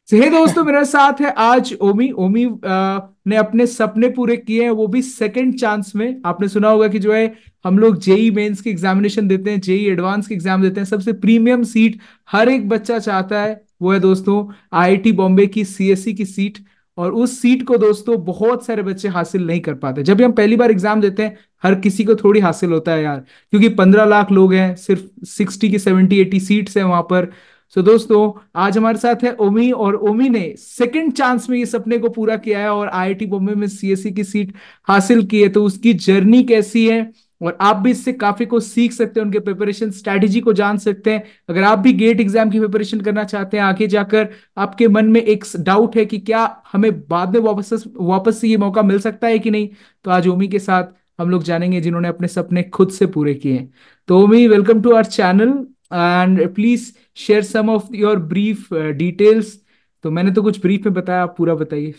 हे दोस्तों, मेरे साथ है आज ओमी। ओमी ने अपने सपने पूरे किए हैं, वो भी सेकंड चांस में। आपने सुना होगा कि जो है हम लोग जेई मेंस की एग्जामिनेशन देते हैं, जेई एडवांस की एग्जाम देते हैं, सबसे प्रीमियम सीट हर एक बच्चा चाहता है, वो है दोस्तों आईआईटी बॉम्बे की सीएससी की सीट। और उस सीट को दोस्तों बहुत सारे बच्चे हासिल नहीं कर पाते। जब भी हम पहली बार एग्जाम देते हैं, हर किसी को थोड़ी हासिल होता है यार, क्योंकि 15 लाख लोग हैं, सिर्फ 60 की 70 80 सीट्स हैं वहां पर। सो दोस्तों, आज हमारे साथ है ओमी, और ओमी ने सेकंड चांस में ये सपने को पूरा किया है और आईआईटी बॉम्बे में सीएससी की सीट हासिल की है। तो उसकी जर्नी कैसी है, और आप भी इससे काफी कुछ सीख सकते हैं, उनके प्रिपरेशन स्ट्रैटेजी को जान सकते हैं। अगर आप भी गेट एग्जाम की प्रिपरेशन करना चाहते हैं आगे जाकर, आपके मन में एक डाउट है कि क्या हमें बाद में वापस वापस से ये मौका मिल सकता है कि नहीं, तो आज ओमी के साथ हम लोग जानेंगे, जिन्होंने अपने सपने खुद से पूरे किए हैं। तो Omi, welcome to our channel, and please share some of your brief details. तो मैंने तो कुछ ब्रीफ में बताया, आप पूरा बताइए।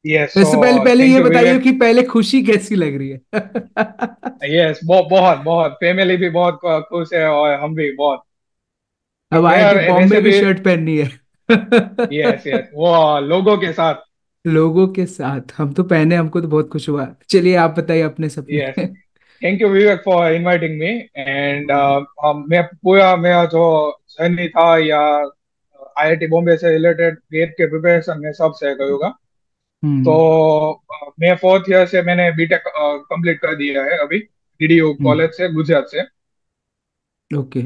यस सो वैसे पहले पहले थैंक ये यू बताइए विवेक। कि पहले खुशी कैसी लग रही है। यस बहुत बहुत फैमिली भी बहुत खुश है और हम भी बहुत अब आईआईटी प्रिपेयर बॉम्बे वैसे में भी। शर्ट पहननी है। यस यस वो लोगों के साथ। लोगों के साथ हम तो पहने, हमको तो बहुत खुश हुआ। चलिए आप बताइए अपने सपने। Yes thank you Vivek for inviting me and मैं पूरा मेरा जो जर्नी था या आईआईटी बॉम्बे से रिलेटेड गेट के प्रिपरेशन में सब शेयर करूंगा। तो हम्म। मैं फोर्थ ईयर से मैंने बीटेक कंप्लीट कर दिया है अभी डीडीयू हम्म। कॉलेज से गुजरात से। ओके।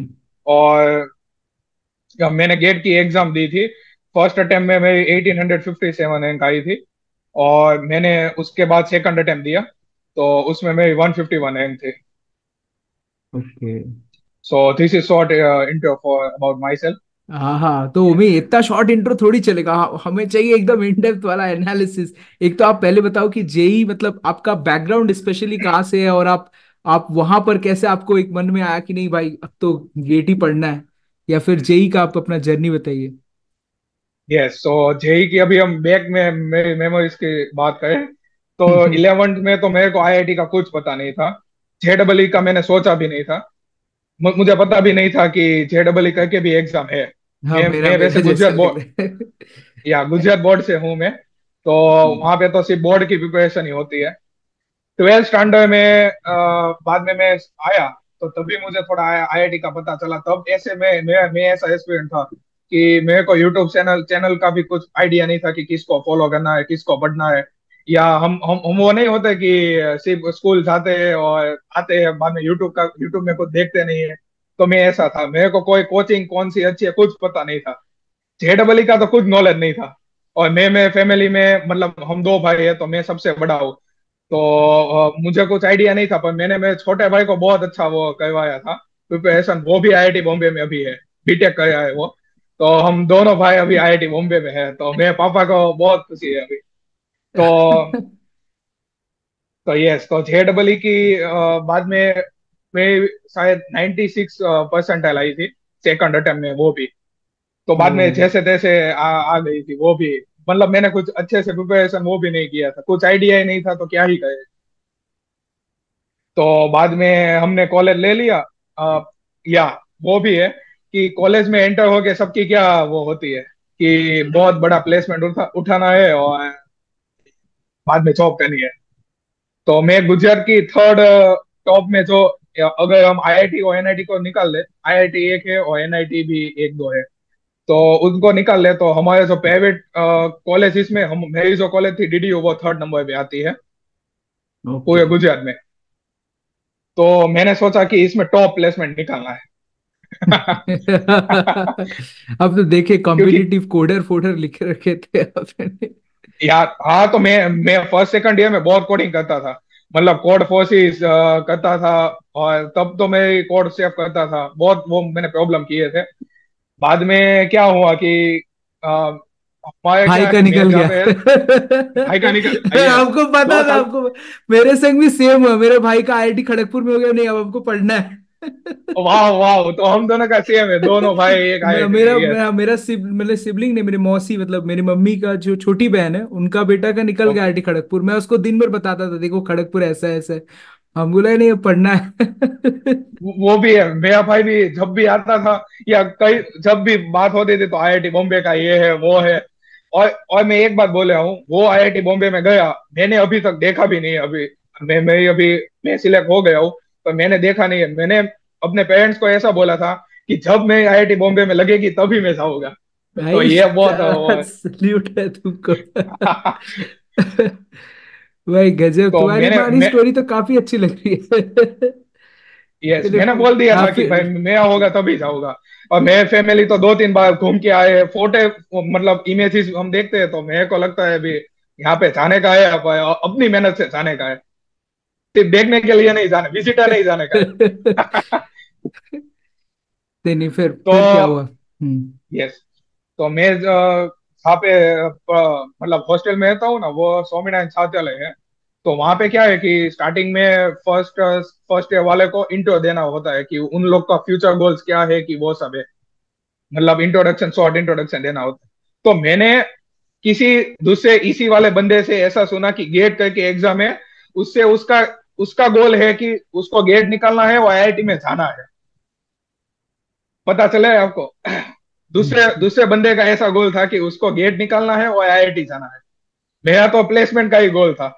और मैंने गेट की एग्जाम दी थी। फर्स्ट अटेम्प्ट में मेरी 1857 रैंक आई थी। और मैंने उसके बाद सेकंड अटेम्प्ट दिया तो उसमें मेरी 151 रैंक थी। Okay. So this is short intro for about my self. हाँ हाँ, तो वो भी इतना शॉर्ट इंट्रो थोड़ी चलेगा, हमें चाहिए एकदम इन डेप्थ वाला एनालिसिस। एक तो आप पहले बताओ कि जेई मतलब आपका बैकग्राउंड स्पेशली कहाँ से है, और आप वहां पर कैसे, आपको एक मन में आया कि नहीं भाई अब तो गेट ही पढ़ना है, या फिर जेई का आप अपना जर्नी बताइए। यस सो जेई की अभी हम बैक में मेरी मेमोरीज की बात करें तो इलेवेंथ में तो मेरे को आईआईटी का कुछ पता नहीं था। जेडबल का मैंने सोचा भी नहीं था। मुझे पता भी नहीं था कि जेडबल करके भी एग्जाम है। हाँ, मैं मेरा वैसे मेरा जैसा गुजरात लग बोर्ड रहा है। या गुजरात बोर्ड से हूँ मैं। तो वहां पे तो सिर्फ बोर्ड की प्रिपरेशन ही होती है। ट्वेल्थ स्टैंडर्ड में बाद में मैं आया तो तभी मुझे थोड़ा आईआईटी का पता चला। तब ऐसे मैं ऐसा एस्पिरेंट था कि मेरे को यूट्यूब चैनल चैनल का भी कुछ आइडिया नहीं था कि किसको फॉलो करना है किसको पढ़ना है। या हम वो नहीं होते कि सिर्फ स्कूल जाते हैं और आते हैं बाद में यूट्यूब में कुछ देखते नहीं है। तो मैं ऐसा था मेरे को कोई कोचिंग कौन सी अच्छी है कुछ पता नहीं था। जेडबल का तो कुछ नॉलेज नहीं था। और मैं फैमिली में मतलब हम दो भाई है तो मैं सबसे बड़ा हूँ। तो मुझे कुछ आइडिया नहीं था पर मैंने मेरे छोटे भाई को बहुत अच्छा वो करवाया था प्रिपरेशन। वो भी आईआईटी बॉम्बे में अभी है बीटेक कर रहा है वो। तो हम दोनों भाई अभी आईआईटी बॉम्बे में है तो मेरे पापा को बहुत खुशी है अभी। तो यस तो जेडबल की बाद में मैं शायद 96 परसेंटाइल आई थी सेकंड अटेम्प्ट में वो भी। तो ओ। बाद में जैसे तैसे आ गई थी वो भी। मतलब मैंने कुछ अच्छे से प्रिपरेशन वो भी नहीं किया था कुछ आइडिया ही नहीं था तो क्या ही कहे। तो बाद में हमने कॉलेज ले लिया। अ, या वो भी है कि कॉलेज में एंटर होके सबकी क्या वो होती है कि बहुत बड़ा प्लेसमेंट उठाना है और बाद में जॉब करनी है। तो मैं गुजरात की थर्ड टॉप में जो अगर हम आईआईटी और एनआईटी को निकाल ले आईआईटी एक है और एनआईटी भी एक दो है। तो उनको निकाल ले तो हमारे जो प्राइवेट कॉलेज इसमें हम मेरी जो कॉलेज थी डीडीयू वो थर्ड नंबर पे आती है ओके। पूरे गुजरात में। तो मैंने सोचा कि इसमें टॉप प्लेसमेंट निकालना है। अब तो देखे क्योंकि कॉम्पिटिटिव कोडर फोडर लिखे रखे थे आपने। यार हाँ तो मैं फर्स्ट सेकंड ईयर में बहुत कोडिंग करता था। मतलब कोड फोर्सिस करता था। और तब तो मैं कोड सेव करता था बहुत वो मैंने प्रॉब्लम किए थे। बाद में क्या हुआ कि अ, हमारे भाई क्या है का कि मैं निकल जहाँ गया। पे भाई का निकल यस आपको पता दो था, साल आपको मेरे संग भी सेम हुआ, मेरे भाई का आईआईटी खड़गपुर में हो गया, नहीं अब हमको पढ़ना है। वाह वाह तो हम दोनों का सेम है दोनों भाई एक आईआईटी में मेरा यस। मेरा मेरा मेरे सिबलिंग ने, मेरी मौसी मतलब मेरी मम्मी का जो छोटी बहन है, उनका बेटा का निकल गया आईआईटी खड़गपुर। मैं उसको दिन भर बताता था, देखो खड़गपुर ऐसा है, ऐसा है। हम बोला नहीं पढ़ना है। वो भी है, मेरा भाई भी जब भी आता था, या कई जब भी बात होती थी तो आईआईटी बॉम्बे का ये है वो है। और मैं एक बात बोले हूँ, वो आईआईटी बॉम्बे में गया, मैंने अभी तक देखा भी नहीं है अभी। मैं अभी मैं सिलेक्ट हो गया हूँ, पर मैंने देखा नहीं है। मैंने अपने पेरेंट्स को ऐसा बोला था कि जब मैं आईआईटी बॉम्बे में लगेगी तभी मैं जाऊंगा। तो भाई ये बहुत वो है। सल्यूट है तुमको। भाई गजब, तो तुम्हारी बारी मैं स्टोरी तो काफी अच्छी लग रही है। यस, चलो मैंने बोल दिया हाँ था कि भाई फिर। मैं होगा तभी जाऊंगा। और मैं फैमिली तो 2-3 बार घूम के आए, फोटो मतलब इमेजेस हम देखते हैं, तो मेरे को लगता है अभी यहाँ पे जाने का है, अब अपनी मेहनत से जाने का है, सिर्फ देखने के लिए नहीं जाने, विजिटर नहीं जाने का है। नहीं नहीं, तो फिर क्या हुआ? हम्म। यस, तो मैं जहाँ पे मतलब हॉस्टल में रहता हूँ ना, वो स्वामीनारायण छात्रालय है। तो वहां पे क्या है कि स्टार्टिंग में फर्स्ट फर्स्ट ईयर वाले को इंट्रो देना होता है कि उन लोग का फ्यूचर गोल्स क्या है, कि वो सब है। मतलब इंट्रोडक्शन, शॉर्ट इंट्रोडक्शन देना होता है। तो मैंने किसी दूसरे इसी वाले बंदे से ऐसा सुना कि गेट करके एग्जाम है, उससे उसका उसका गोल है कि उसको गेट निकालना है, वो आईआईटी में जाना है। पता चले आपको, दूसरे दूसरे बंदे का ऐसा गोल था कि उसको गेट निकालना है और आईआईटी जाना है। मेरा तो प्लेसमेंट का ही गोल था।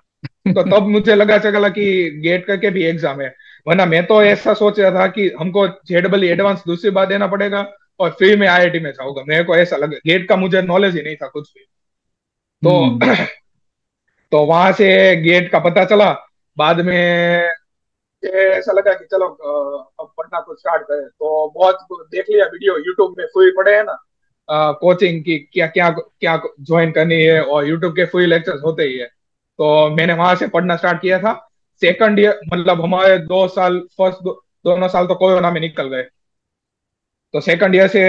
तो तब मुझे लगा चला कि गेट करके भी एग्जाम है। वरना मैं तो ऐसा सोच रहा था कि हमको जेडबल एडवांस दूसरी बार देना पड़ेगा और फिर मैं आईआईटी में जाऊंगा। मेरे को ऐसा लगा, गेट का मुझे नॉलेज ही नहीं था कुछ भी। तो हम्म। तो वहां से गेट का पता चला। बाद में ऐसा लगा कि चलो अब पढ़ना कुछ स्टार्ट करें, तो बहुत देख लिया वीडियो यूट्यूब में, फ्री पड़े हैं ना कोचिंग की, क्या क्या क्या ज्वाइन करनी है, और यूट्यूब के फ्री लेक्चर्स होते ही है। तो मैंने वहां से पढ़ना स्टार्ट किया था। सेकंड ईयर मतलब हमारे 2 साल, दोनों साल तो कोरोना में निकल गए। तो सेकंड ईयर से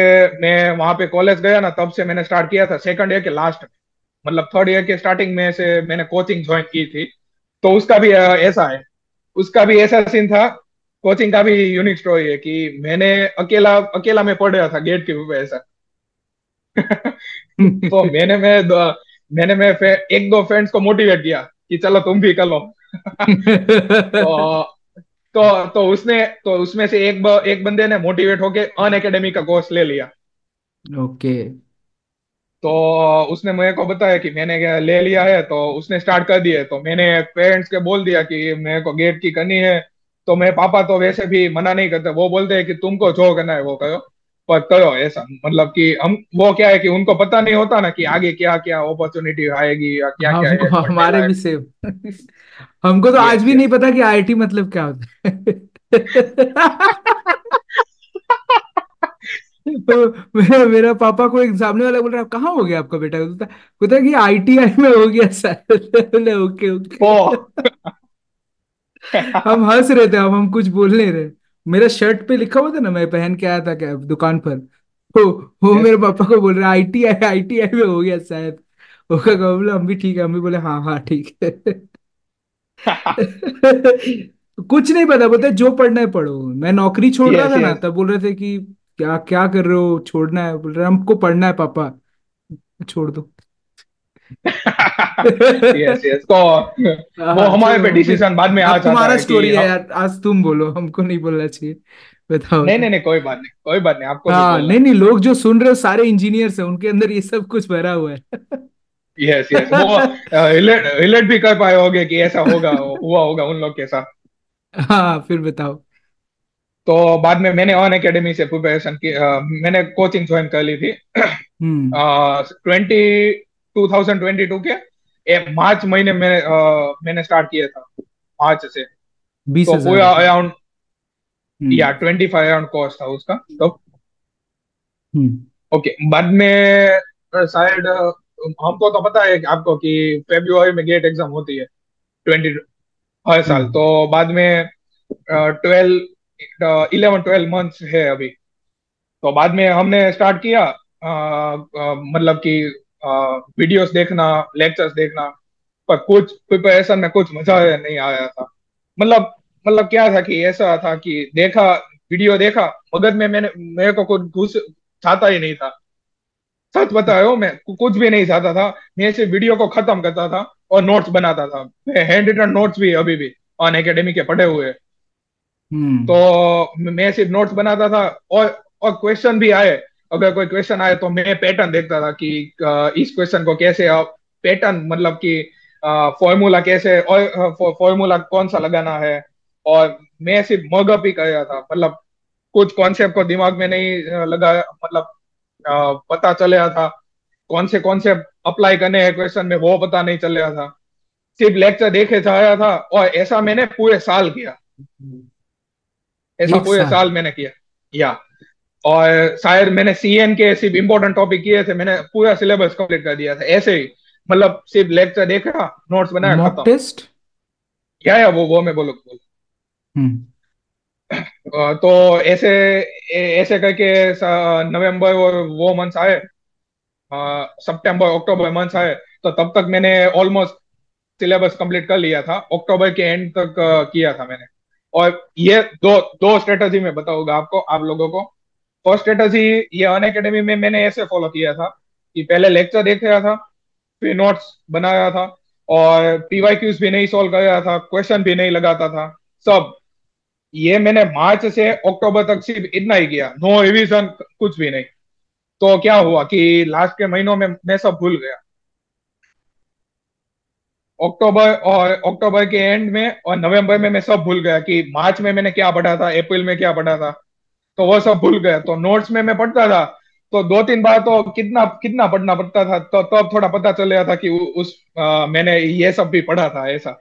मैं वहां पे कॉलेज गया ना, तब से मैंने स्टार्ट किया था सेकंड ईयर के लास्ट में। मतलब थर्ड ईयर के स्टार्टिंग में से मैंने कोचिंग ज्वाइन की थी। तो उसका भी ऐसा है, उसका भी ऐसा सीन था। कोचिंग का भी यूनिक स्टोरी है कि मैंने अकेला अकेला मैं पढ़ रहा था गेट के ऊपर ऐसा। तो एक दो फ्रेंड्स को मोटिवेट किया कि चलो तुम भी कर लो। तो तो उसमें से एक बंदे ने मोटिवेट होके अन एकेडमी का कोर्स ले लिया। ओके। तो उसने मेरे को बताया कि मैंने क्या ले लिया है, तो उसने स्टार्ट कर दिया है। तो मैंने पेरेंट्स के बोल दिया कि मेरे को गेट की करनी है। तो मेरे पापा तो वैसे भी मना नहीं करते, वो बोलते हैं कि तुमको जो करना है वो करो, पर करो ऐसा। मतलब कि हम, वो क्या है कि उनको पता नहीं होता ना कि आगे क्या क्या अपॉर्चुनिटी आएगी या क्या क्या हम है पढ़ने हमारे भी लायक। सेम। हमको तो आज यस भी नहीं यस। पता कि आईआईटी मतलब क्या होता है। तो मेरा पापा को एक सामने वाला बोल रहा है, कहाँ हो गया आपका बेटा? बोलता है कि आईटीआई में हो गया सर। बोले ओके ओ। ओके। हम हंस रहे थे, हम कुछ बोल नहीं रहे। मेरा शर्ट पे लिखा हुआ था ना, मैं पहन के आया था क्या दुकान पर। वो वो यस। मेरे पापा को बोल रहा है आईटीआई आईटीआई में हो गया शायद। वो कहा, बोला हम भी ठीक है, हम भी बोले हाँ हाँ ठीक है। कुछ नहीं पता, बोलते जो पढ़ना है पढ़ो। मैं नौकरी छोड़ रहा यस था ना, यस। तब बोल रहे थे कि क्या क्या कर रहे हो, छोड़ना है? बोल रहे हमको पढ़ना है पापा। छोड़ दो। Yes yes. तो वो हाँ हमारे पे चलो अभी, डिसीजन बाद में आ अब जाता तुम्हारा है कि स्टोरी है हम। यार, आज तुम बोलो, हमको नहीं बोलना चाहिए। बताओ नहीं तो। नहीं नहीं, कोई बात नहीं, कोई बात नहीं, आपको भी हाँ बोलना नहीं है। नहीं, लोग जो सुन रहे हो सारे इंजीनियर्स हैं, उनके अंदर ये सब कुछ भरा हुआ है। यस यस, वो रिलेट रिलेट भी कर पाए होगे कि ऐसा होगा, हुआ होगा उन लोग के साथ। हाँ फिर बताओ। तो बाद में मैंने ऑन एकेडमी से प्रिपरेशन की, मैंने कोचिंग ज्वाइन कर ली थी। हम्म। 2022 के मार्च महीने में मैंने स्टार्ट किया था, मार्च से। 20 तो हजार पूरा रुपये अराउंड, या हम्म। 25 अराउंड कॉस्ट था उसका तो। हम्म। ओके, बाद में शायद हमको तो पता है कि आपको कि फेब्रुआरी में गेट एग्जाम होती है 20 हर साल। हम्म। तो बाद में 11-12 मंथ्स है अभी। तो बाद में हमने स्टार्ट किया मतलब कि वीडियोस देखना, लेक्चर्स देखना। पर कुछ प्रिपरेशन में कुछ मजा नहीं आया था। मतलब मतलब क्या था कि ऐसा था कि देखा, वीडियो देखा, मगज में मेरे को कुछ घुस चाहता ही नहीं था। सच बता रहा हूँ, मैं कुछ भी नहीं चाहता था। मैं सिर्फ वीडियो को खत्म करता था और नोट्स बनाता था। हैंड रिटन नोट्स भी अभी भी। अन एकेडमी के पढ़े हुए। हम्म। तो मैं सिर्फ नोट्स बनाता था, और क्वेश्चन भी आए, अगर कोई क्वेश्चन आए तो मैं पैटर्न देखता था कि इस क्वेश्चन को कैसे पैटर्न, मतलब कि फॉर्मूला कैसे, और फॉर्मूला कौन सा लगाना है। और मैं सिर्फ मगअप ही कर रहा था, मतलब कुछ कॉन्सेप्ट को दिमाग में नहीं लगा, मतलब पता चल रहा था कौन से कॉन्सेप्ट अप्लाई करने हैं क्वेश्चन में, वो पता नहीं चल रहा था। सिर्फ लेक्चर देखे जा रहा था, और ऐसा मैंने पूरे साल किया। ऐसा एक पूरे साल? साल मैंने किया, या और शायद मैंने सीएन के सिर्फ इंपॉर्टेंट टॉपिक किए थे, मैंने पूरा सिलेबस कंप्लीट कर दिया था ऐसे ही। मतलब सिर्फ लेक्चर देखा, नोट्स बनाया, मॉक खत्म। टेस्ट? या वो मैं बोलूँ। हम्म। तो ऐसे ऐसे करके नवंबर और वो मंथ आए, सितंबर अक्टूबर मंथ आए, तो तब तक मैंने ऑलमोस्ट सिलेबस कंप्लीट कर लिया था। अक्टूबर के एंड तक किया था मैंने। और ये दो दो स्ट्रेटजी मैं बताऊंगा आपको, आप लोगों को। फर्स्ट स्ट्रेटजी, ये अन अकेडमी में मैंने ऐसे फॉलो किया था कि पहले लेक्चर देख रहा था, फिर नोट्स बनाया था, और पीवाईक्यूज भी नहीं सॉल्व कर रहा था, क्वेश्चन भी नहीं लगाता था, सब। ये मैंने मार्च से अक्टूबर तक सिर्फ इतना ही किया, नो रिवीजन, कुछ भी नहीं। तो क्या हुआ कि लास्ट के महीनों में मैं सब भूल गया। अक्टूबर के एंड में और नवंबर में मैं सब भूल गया कि मार्च में मैंने क्या पढ़ा था, अप्रैल में क्या पढ़ा था। तो वो सब भूल गया। तो नोट्स में मैं पढ़ता था, तो दो तीन बार तो कितना कितना पढ़ना पड़ता था, तो तब थोड़ा पता चल रहा था कि मैंने ये सब भी पढ़ा था ऐसा।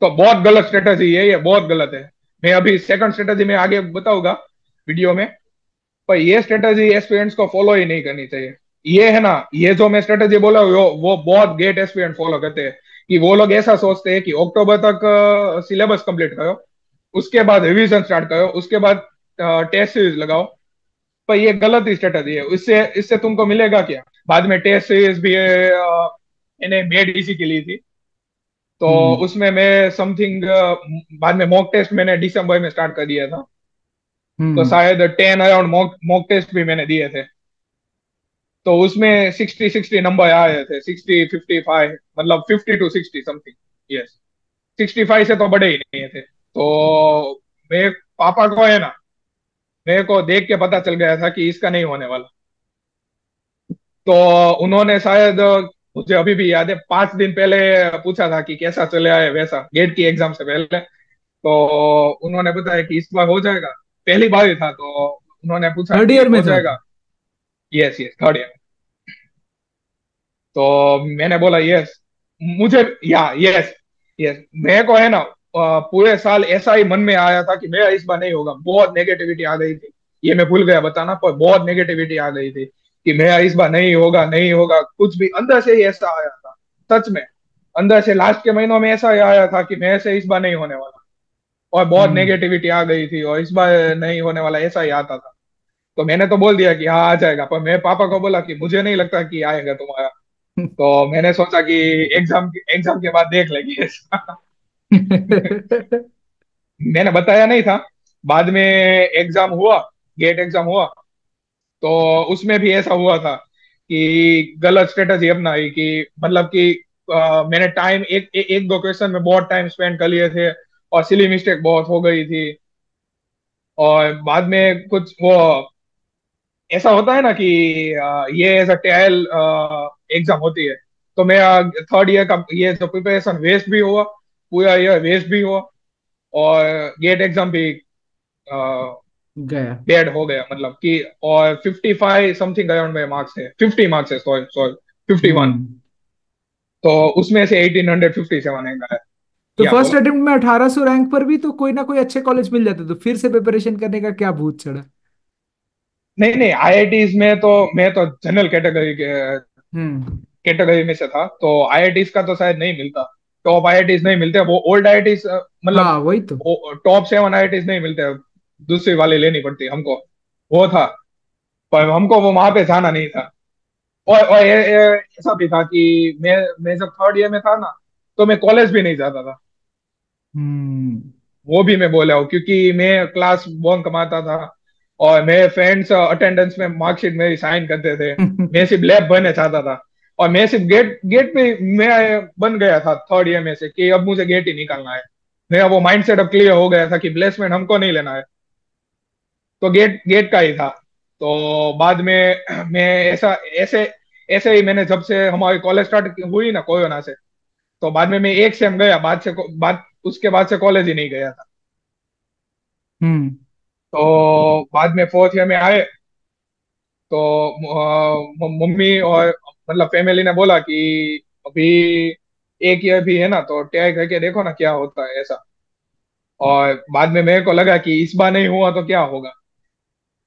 तो बहुत गलत स्ट्रेटजी है, ये बहुत गलत है। मैं अभी सेकंड स्ट्रेटजी में आगे बताऊंगा वीडियो में। पर ये स्ट्रेटजी एस्पिरेंट्स को फॉलो ही नहीं करनी चाहिए। ये है ना, ये जो मैं स्ट्रेटजी बोला, वो बहुत ग्रेट एस्पिरेंट फॉलो करते हैं। कि वो लोग ऐसा सोचते हैं कि अक्टूबर तक सिलेबस कंप्लीट करो, उसके बाद रिवीजन स्टार्ट करो, उसके बाद टेस्ट सीरीज लगाओ। पर ये गलत स्ट्रेटजी है। इससे इससे तुमको मिलेगा क्या? बाद में टेस्ट सीरीज भी मैंने मेड इसी के लिए थी। तो हम्म। उसमें मैं समथिंग, बाद में मॉक टेस्ट मैंने दिसंबर में स्टार्ट कर दिया था। तो हम्म। शायद 10 अराउंड मॉक मॉक टेस्ट भी मैंने दिए थे। तो उसमें 60-60 नंबर आए थे, 60-55, मतलब 50-60 समथिंग। यस, 65 से तो बड़े ही नहीं थे। तो मेरे पापा को है ना, मेरे को देख के पता चल गया था कि इसका नहीं होने वाला। तो उन्होंने शायद, मुझे अभी भी याद है, 5 दिन पहले पूछा था कि कैसा चले आए, वैसा गेट की एग्जाम से पहले। तो उन्होंने बताया कि इस बार हो जाएगा। पहली बार ही था, तो उन्होंने पूछा थर्ड कि ईयर में हो था? जाएगा। Yes yes, third year. तो मैंने बोला यस। मुझे, या यस, यस, मेरे को है ना, पूरे साल ऐसा ही मन में आया था कि मेरा इस बार नहीं होगा। बहुत नेगेटिविटी आ गई थी, ये मैं भूल गया बताना, पर बहुत नेगेटिविटी आ गई थी कि मेरा इस बार नहीं होगा, नहीं होगा, कुछ भी अंदर से ही ऐसा आया था। सच में, अंदर से लास्ट के महीनों में ऐसा ही आया था कि मेरे से इस बार नहीं होने वाला। और बहुत हम्म। नेगेटिविटी आ गई थी, और इस बार नहीं होने वाला, ऐसा ही आता था। तो मैंने तो बोल दिया कि हाँ आ जाएगा, पर मेरे पापा को बोला कि मुझे नहीं लगता कि आएगा तुम्हारा। तो मैंने सोचा कि एग्जाम के बाद देख लेंगे इसका। मैंने बताया नहीं था। बाद में एग्जाम हुआ, गेट एग्जाम हुआ। तो उसमें भी ऐसा हुआ था कि गलत स्ट्रेटजी अपनाई, कि मतलब कि मैंने टाइम एक दो क्वेश्चन में बहुत टाइम स्पेंड कर लिए थे, और सिली मिस्टेक बहुत हो गई थी। और बाद में कुछ वो ऐसा होता है ना कि ये एज अ ट्रायल एग्जाम होती है। तो मेरा थर्ड ईयर का ये जो प्रिपरेशन वेस्ट भी हुआ, पूरा ईयर वेस्ट भी हुआ। और गेट एग्जाम भी गया। डेड हो गया, मतलब कि। और 55 समथिंग अराउंड में मार्क्स है, 50 मार्क्स है, सॉरी सॉरी, 51। हम्म। तो उसमें से 1857 है। तो या फर्स्ट बोलो। अटेम्प्ट में 1800 रैंक पर भी तो कोई ना कोई अच्छे कॉलेज मिल जाते, तो फिर से प्रिपरेशन करने का क्या भूत चढ़ा? नहीं नहीं, आईआईटीज में तो मैं तो जनरल हम्म। कैटेगरी में से था, तो आईआईटीज का तो शायद नहीं मिलता। टॉप आईआईटीज नहीं मिलते, वो ओल्ड आईआईटीज, मतलब हाँ वही तो। टॉप 7 आईआईटीज नहीं मिलते। दूसरी वाली लेनी पड़ती हमको। वो था, पर हमको वो वहां पे जाना नहीं था। और ऐसा भी था कि मैं जब थर्ड ईयर में था ना, तो मैं कॉलेज भी नहीं जाता था। हम्म। वो भी मैं बोला हूँ, क्योंकि मैं क्लास बंक मारता था, और मेरे फ्रेंड्स अटेंडेंस में मार्कशीट मेरी साइन करते थे। मैं सिर्फ लैब बनना चाहता था। और मैं सिर्फ गेट गेट पे मैं बन गया था थर्ड ईयर में से कि अब मुझे गेट ही निकालना है। मेरा वो माइंडसेट अब क्लियर हो गया था कि प्लेसमेंट हमको नहीं लेना है, तो गेट गेट का ही था। तो बाद में मैं ऐसा ऐसे ऐसे ही मैंने जब से हमारी कॉलेज स्टार्ट हुई ना कोरोना से, तो बाद में मैं एक सेम गया, बाद उसके बाद से कॉलेज ही नहीं गया था। हम्म। तो बाद में फोर्थ ईयर में आए, तो मम्मी और मतलब फैमिली ने बोला कि अभी एक ईयर भी है ना, तो ट्राई करके देखो ना क्या होता है ऐसा। और बाद में मेरे को लगा कि इस बार नहीं हुआ तो क्या होगा।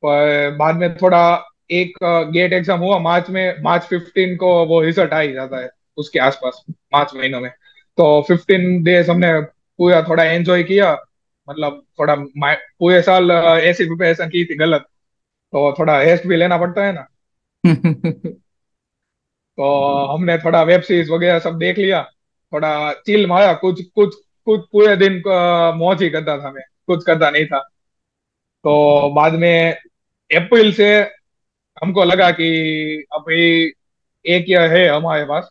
पर बाद में थोड़ा एक गेट एग्जाम हुआ मार्च में, मार्च 15 को वो रिजल्ट आ ही जाता है उसके आसपास, मार्च महीनों में। तो 15 डेज हमने पूरा थोड़ा एंजॉय किया, मतलब थोड़ा पूरे साल ऐसी प्रिपरेशन की थी गलत, तो थोड़ा रेस्ट भी लेना पड़ता है ना। तो हमने थोड़ा वेब सीरीज वगैरह सब देख लिया, थोड़ा चिल मारा, कुछ कुछ कुछ पूरे दिन मौज ही करता था मैं, कुछ करता नहीं था। तो बाद में अप्रैल से हमको लगा कि अभी एक ईयर है हमारे पास,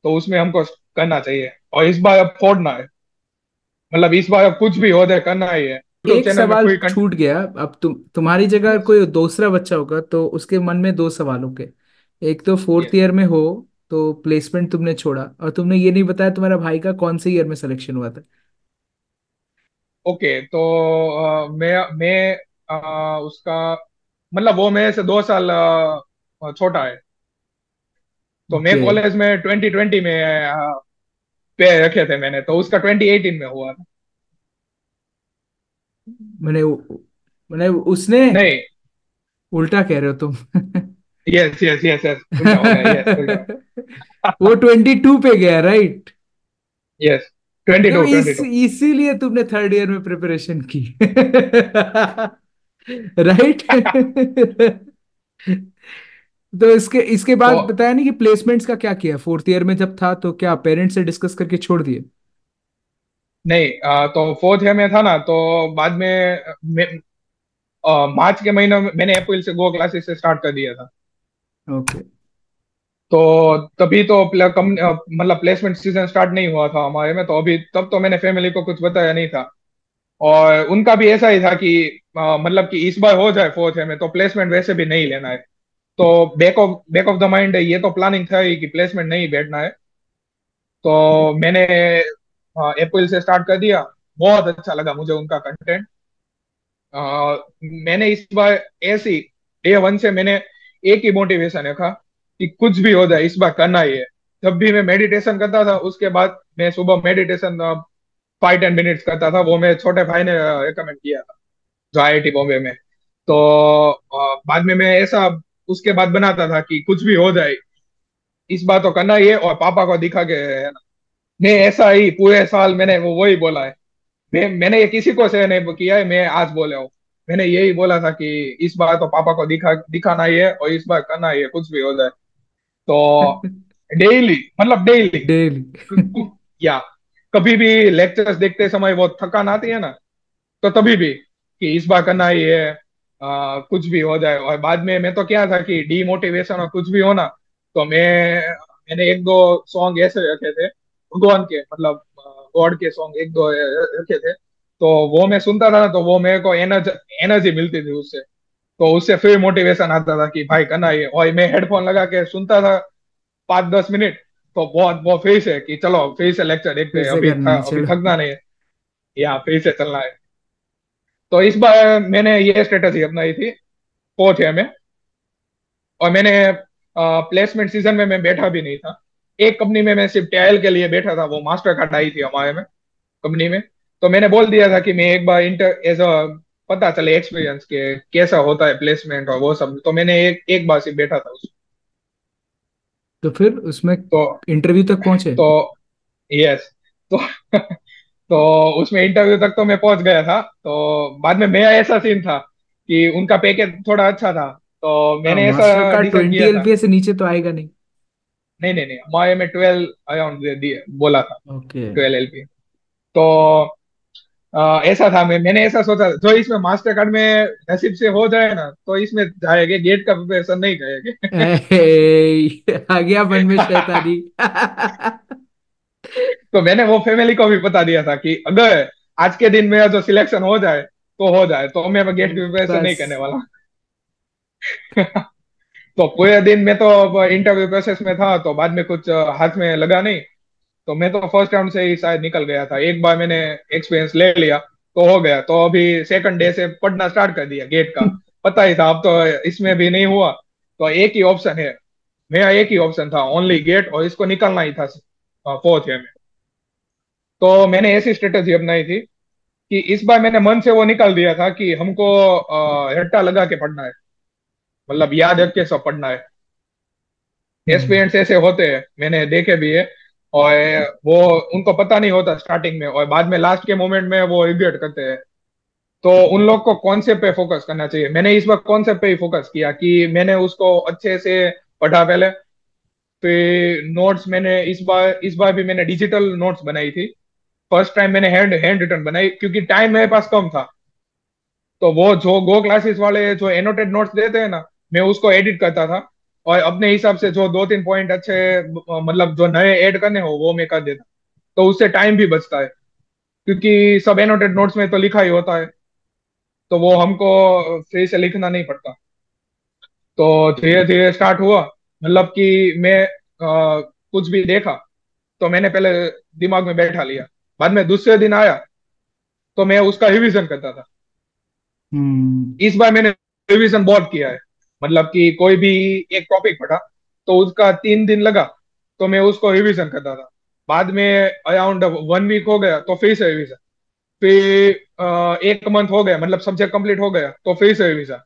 तो उसमें हमको करना चाहिए, और इस बार अब फोड़ना है, मतलब इस बार अब कुछ भी हो जाए करना ही है, यूट्यूब एक चैनल में सवाल पूरी छूट गया। अब तुम्हारी जगह अगर यस कोई दूसरा बच्चा होगा तो उसके मन में दो सवाल होंगे। एक तो फोर्थ यस ईयर में हो तो प्लेसमेंट तुमने छोड़ा, और तुमने ये नहीं बताया तुम्हारा भाई का कौन से ईयर में सिलेक्शन हुआ था। ओके। तो मैं उसका मतलब वो मेरे से 2 साल छोटा है। तो मैं ओके। कॉलेज में 2020 में पे रखे थे मैंने, तो उसका 2018 में हुआ था। मैंने मैंने उसने नहीं, उल्टा कह रहे हो तुम। यस यस यस यस, उल्टा हो गया, यस उल्टा। वो 22 पे गया, राइट? यस, ट्वेंटी तो टू ट्वेंटी टू इसीलिए तुमने थर्ड ईयर में प्रिपरेशन की। राइट। तो इसके इसके तो बाद बताया नहीं कि प्लेसमेंट्स का क्या किया फोर्थ ईयर में जब था, तो क्या पेरेंट्स से डिस्कस करके छोड़ दिए? नहीं, तो फोर्थ ईयर में था ना, तो बाद में मार्च के महीने में मैंने अप्रैल से गो क्लासेस से स्टार्ट कर दिया था। ओके। तो तभी तो मतलब प्लेसमेंट सीजन स्टार्ट नहीं हुआ था हमारे में, तो अभी तब तो मैंने फैमिली को कुछ बताया नहीं था। और उनका भी ऐसा ही था कि मतलब कि इस बार हो जाए फोर्थ ईयर में तो प्लेसमेंट वैसे भी नहीं लेना है। तो बैक ऑफ द माइंड ये तो प्लानिंग था ही कि प्लेसमेंट नहीं बैठना है। तो मैंने अप्रैल से स्टार्ट कर दिया। बहुत अच्छा लगा मुझे उनका कंटेंट। मैंने इस बार ऐसी डे 1 से मैंने एक ही मोटिवेशन रखा कि कुछ भी हो जाए इस बार करना ही है। जब भी मैं मेडिटेशन करता था, उसके बाद मैं सुबह मेडिटेशन 5-10 मिनट्स करता था, वो मेरे छोटे भाई ने रिकमेंड किया था, जो IIT बॉम्बे में। तो बाद में मैं ऐसा उसके बाद बनाता था कि कुछ भी हो जाए इस बार तो करना ही है, और पापा को दिखा के है ना। मैं ऐसा ही पूरे साल मैंने वही बोला है। मैंने ये किसी को से नहीं किया है, मैं आज बोले हूँ। मैंने यही बोला था कि इस बार तो पापा को दिखाना ही है, और इस बार करना ही है कुछ भी हो जाए। तो डेली, मतलब डेली, डेली। या कभी भी लेक्चर्स देखते समय वो थकान आती है ना, तो तभी भी कि इस बार करना ही है, कुछ भी हो जाए। और बाद में मैं तो क्या था कि डीमोटिवेशन और कुछ भी हो ना, तो मैंने एक दो सॉन्ग ऐसे रखे थे भगवान के, मतलब गॉड के सॉन्ग एक दो रखे थे। तो वो मैं सुनता था ना, तो वो मेरे को एनर्जी एनर्जी मिलती थी उससे। तो उससे फिर मोटिवेशन आता था कि भाई करना ही है, और मैं हेडफोन लगा के सुनता था 5-10 मिनट। तो बहुत वो फिर से कि चलो फिर से लेक्चर देखते फिर हैं, से करना है, अभी चलो। थकना नहीं है, या फिर से चलना है। तो इस बार मैंने ये स्ट्रेटेजी अपनाई थी फोर्थ ईयर में। और मैंने प्लेसमेंट सीजन में मैं बैठा भी नहीं था। एक कंपनी में मैं सिर्फ ट्रायल के लिए बैठा था, वो मास्टर कार्ड आई थी हमारे में कंपनी में। तो मैंने बोल दिया था कि मैं एक बार इंटर एज अ पता चले एक्सपीरियंस के कैसा होता है प्लेसमेंट और वो सब। तो मैंने एक बार सिर्फ बैठा था उस। तो फिर उसमें तो इंटरव्यू तक पहुंचे? तो यस। तो तो उसमें इंटरव्यू तक तो मैं पहुंच गया था। तो बाद में मेरा ऐसा सीन था कि उनका पैकेज थोड़ा अच्छा था, तो हाँ, मैंने मास्टर ऐसा कार्ड डिसाइड 20 किया था। एलपीए से नीचे तो आएगा नहीं। नहीं नहीं नहीं, हमारे में 12 अराउंड दे दिए बोला था, ओके। 12 LP। तो ऐसा था, मैंने ऐसा सोचा था, जो इसमें मास्टर कार्ड में नसीब से हो जाए ना, तो इसमें जाएंगे, गेट का प्रिपरेशन नहीं करेंगे। आ गया मन में शैतानी। तो मैंने वो फैमिली को भी बता दिया था कि अगर आज के दिन में जो सिलेक्शन हो जाए तो हो जाए, तो मैं गेट की प्रिपरेशन नहीं बस। करने वाला। तो पूरे दिन में तो इंटरव्यू प्रोसेस में था, तो बाद में कुछ हाथ में लगा नहीं। तो मैं तो फर्स्ट राउंड से ही शायद निकल गया था, एक बार मैंने एक्सपीरियंस ले लिया तो हो गया। तो अभी सेकंड डे से पढ़ना स्टार्ट कर दिया गेट का। पता ही था, अब तो इसमें भी नहीं हुआ तो एक ही ऑप्शन है। मेरा एक ही ऑप्शन था, ओनली गेट, और इसको निकलना ही था फोर्थ ईयर में। तो मैंने ऐसी स्ट्रेटेजी अपनाई थी कि इस बार मैंने मन से वो निकाल दिया था कि हमको रट्टा लगा के पढ़ना है, मतलब याद रख के सब पढ़ना है। हम्म। एस्पिरेंट्स ऐसे होते हैं, मैंने देखे भी है। और वो, उनको पता नहीं होता स्टार्टिंग में, और बाद में लास्ट के मोमेंट में वो रिग्रेट करते हैं। तो उन लोग को कॉन्सेप्ट पे फोकस करना चाहिए। मैंने इस बार कॉन्सेप्ट पे ही फोकस किया कि मैंने उसको अच्छे से पढ़ा पहले। फिर नोट्स मैंने इस बार भी मैंने डिजिटल नोट्स बनाई थी। फर्स्ट टाइम मैंने हैंड हैंड रिटन बनाई, क्योंकि टाइम मेरे पास कम था। तो वो जो गो क्लासेस वाले जो एनोटेड नोट्स देते हैं ना, मैं उसको एडिट करता था। और अपने हिसाब से जो दो तीन पॉइंट अच्छे, मतलब जो नए ऐड करने हो वो मैं कर देता। तो उससे टाइम भी बचता है, क्योंकि सब एनोटेड नोट्स में तो लिखा ही होता है, तो वो हमको फिर से लिखना नहीं पड़ता। तो धीरे धीरे स्टार्ट हुआ, मतलब कि मैं कुछ भी देखा तो मैंने पहले दिमाग में बैठा लिया। बाद में दूसरे दिन आया तो मैं उसका रिवीजन करता था। हम्म। इस बार मैंने रिवीजन बहुत किया है, मतलब कि कोई भी एक टॉपिक पढ़ा तो उसका 3 दिन लगा, तो मैं उसको रिवीजन करता था। बाद में अराउंड 1 वीक हो गया तो फिर से रिवीजन। फिर एक मंथ हो गया, मतलब सब्जेक्ट कंप्लीट हो गया तो फिर से रिवीजन।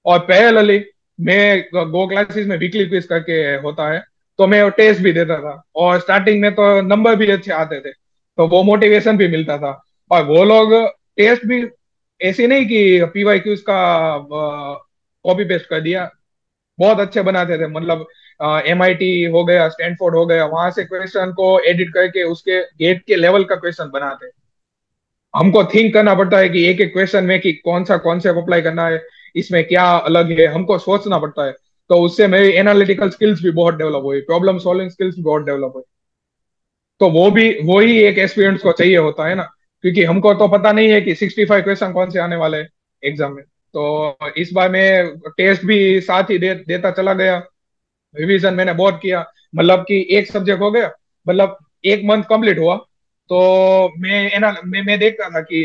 और पैरेलली मैं गो क्लासेस में वीकली क्विज करके होता है, तो मैं टेस्ट भी देता था। और स्टार्टिंग में तो नंबर भी अच्छे आते थे, तो वो मोटिवेशन भी मिलता था। और वो लोग टेस्ट भी ऐसे नहीं कि पीवाई क्यूज का कॉपी पेस्ट कर दिया, बहुत अच्छे बनाते थे। मतलब एमआईटी हो गया, स्टैनफोर्ड हो गया, वहां से क्वेश्चन को एडिट करके उसके गेट के लेवल का क्वेश्चन बनाते। हमको थिंक करना पड़ता है कि एक एक क्वेश्चन में कि कौन सा कॉन्सेप्ट अप्लाई करना है, इसमें क्या अलग है, हमको सोचना पड़ता है। तो उससे मेरी एनालिटिकल स्किल्स भी बहुत डेवलप हुई, प्रॉब्लम सॉल्विंग स्किल्स भी बहुत डेवलप हुई। तो वो भी वही एक एक्सपीरियंस को चाहिए होता है ना, क्योंकि हमको तो पता नहीं है कि 65 क्वेश्चन कौन से आने वाले हैं एग्जाम में। तो इस बार मैं टेस्ट भी साथ ही देता चला गया। रिवीजन मैंने बहुत किया, मतलब कि एक सब्जेक्ट हो गया, मतलब एक मंथ कंप्लीट हुआ तो मैं देखता था कि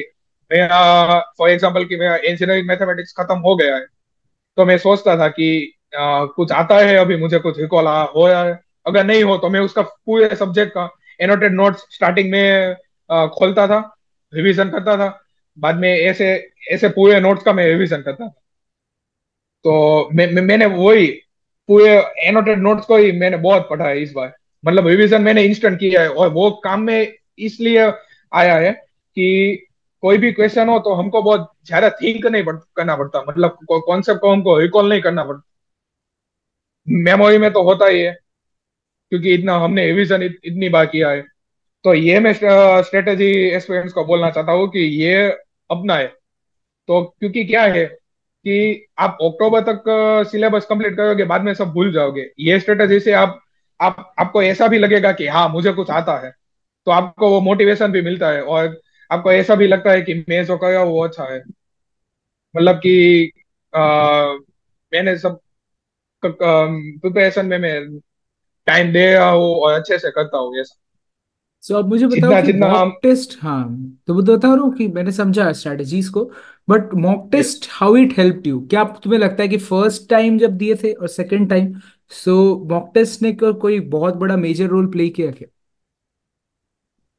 मेरा, फॉर एग्जांपल कि मेरा इंजीनियरिंग मैथमेटिक्स खत्म हो गया है। तो मैं सोचता था कि कुछ आता है अभी, मुझे कुछ रिकॉल हो रहा है। अगर नहीं हो तो मैं उसका पूरे सब्जेक्ट का एनोटेड नोट्स स्टार्टिंग में खोलता था, रिवीजन करता था। बाद में ऐसे ऐसे पूरे नोट्स का मैं रिवीजन करता था। तो मैंने वही पूरे एनोटेड नोट्स को ही मैंने बहुत पढ़ा है इस बार। मतलब रिवीजन मैंने इंस्टेंट किया है, और वो काम में इसलिए आया है कि कोई भी क्वेश्चन हो तो हमको बहुत ज्यादा थिंक नहीं करना पड़ता, मतलब कॉन्सेप्ट को हमको रिकॉल नहीं करना पड़ता। मेमोरी में तो होता ही है, क्योंकि इतना हमने रिवीजन इतनी बार किया है। तो ये मैं स्ट्रेटेजी एस्पिरेंट्स को बोलना चाहता हूँ कि ये अपना है। तो क्योंकि क्या है कि आप अक्टूबर तक सिलेबस कंप्लीट करोगे, बाद में सब भूल जाओगे। ये स्ट्रेटेजी से आप आपको ऐसा भी लगेगा कि हाँ मुझे कुछ आता है, तो आपको वो मोटिवेशन भी मिलता है। और आपको ऐसा भी लगता है कि मैं जो कर रहा हूँ वो अच्छा है, मतलब कि अ, मैंने सब प्रिपरेशन में मैं टाइम दे रहा हूँ और अच्छे से करता हूँ ये सब। सो अब मुझे बताओ जितना कि जितना हम, मॉक टेस्ट, हाँ, तो वो बता रहा हूँ कि मैंने समझा स्ट्रेटजीज को, but mock yes, test how it help you, क्या तुम्हें लगता है कि फर्स्ट टाइम जब दिए थे और सेकंड टाइम, सो मॉक टेस्ट ने कोई बहुत बड़ा मेजर रोल प्ले किया क्या?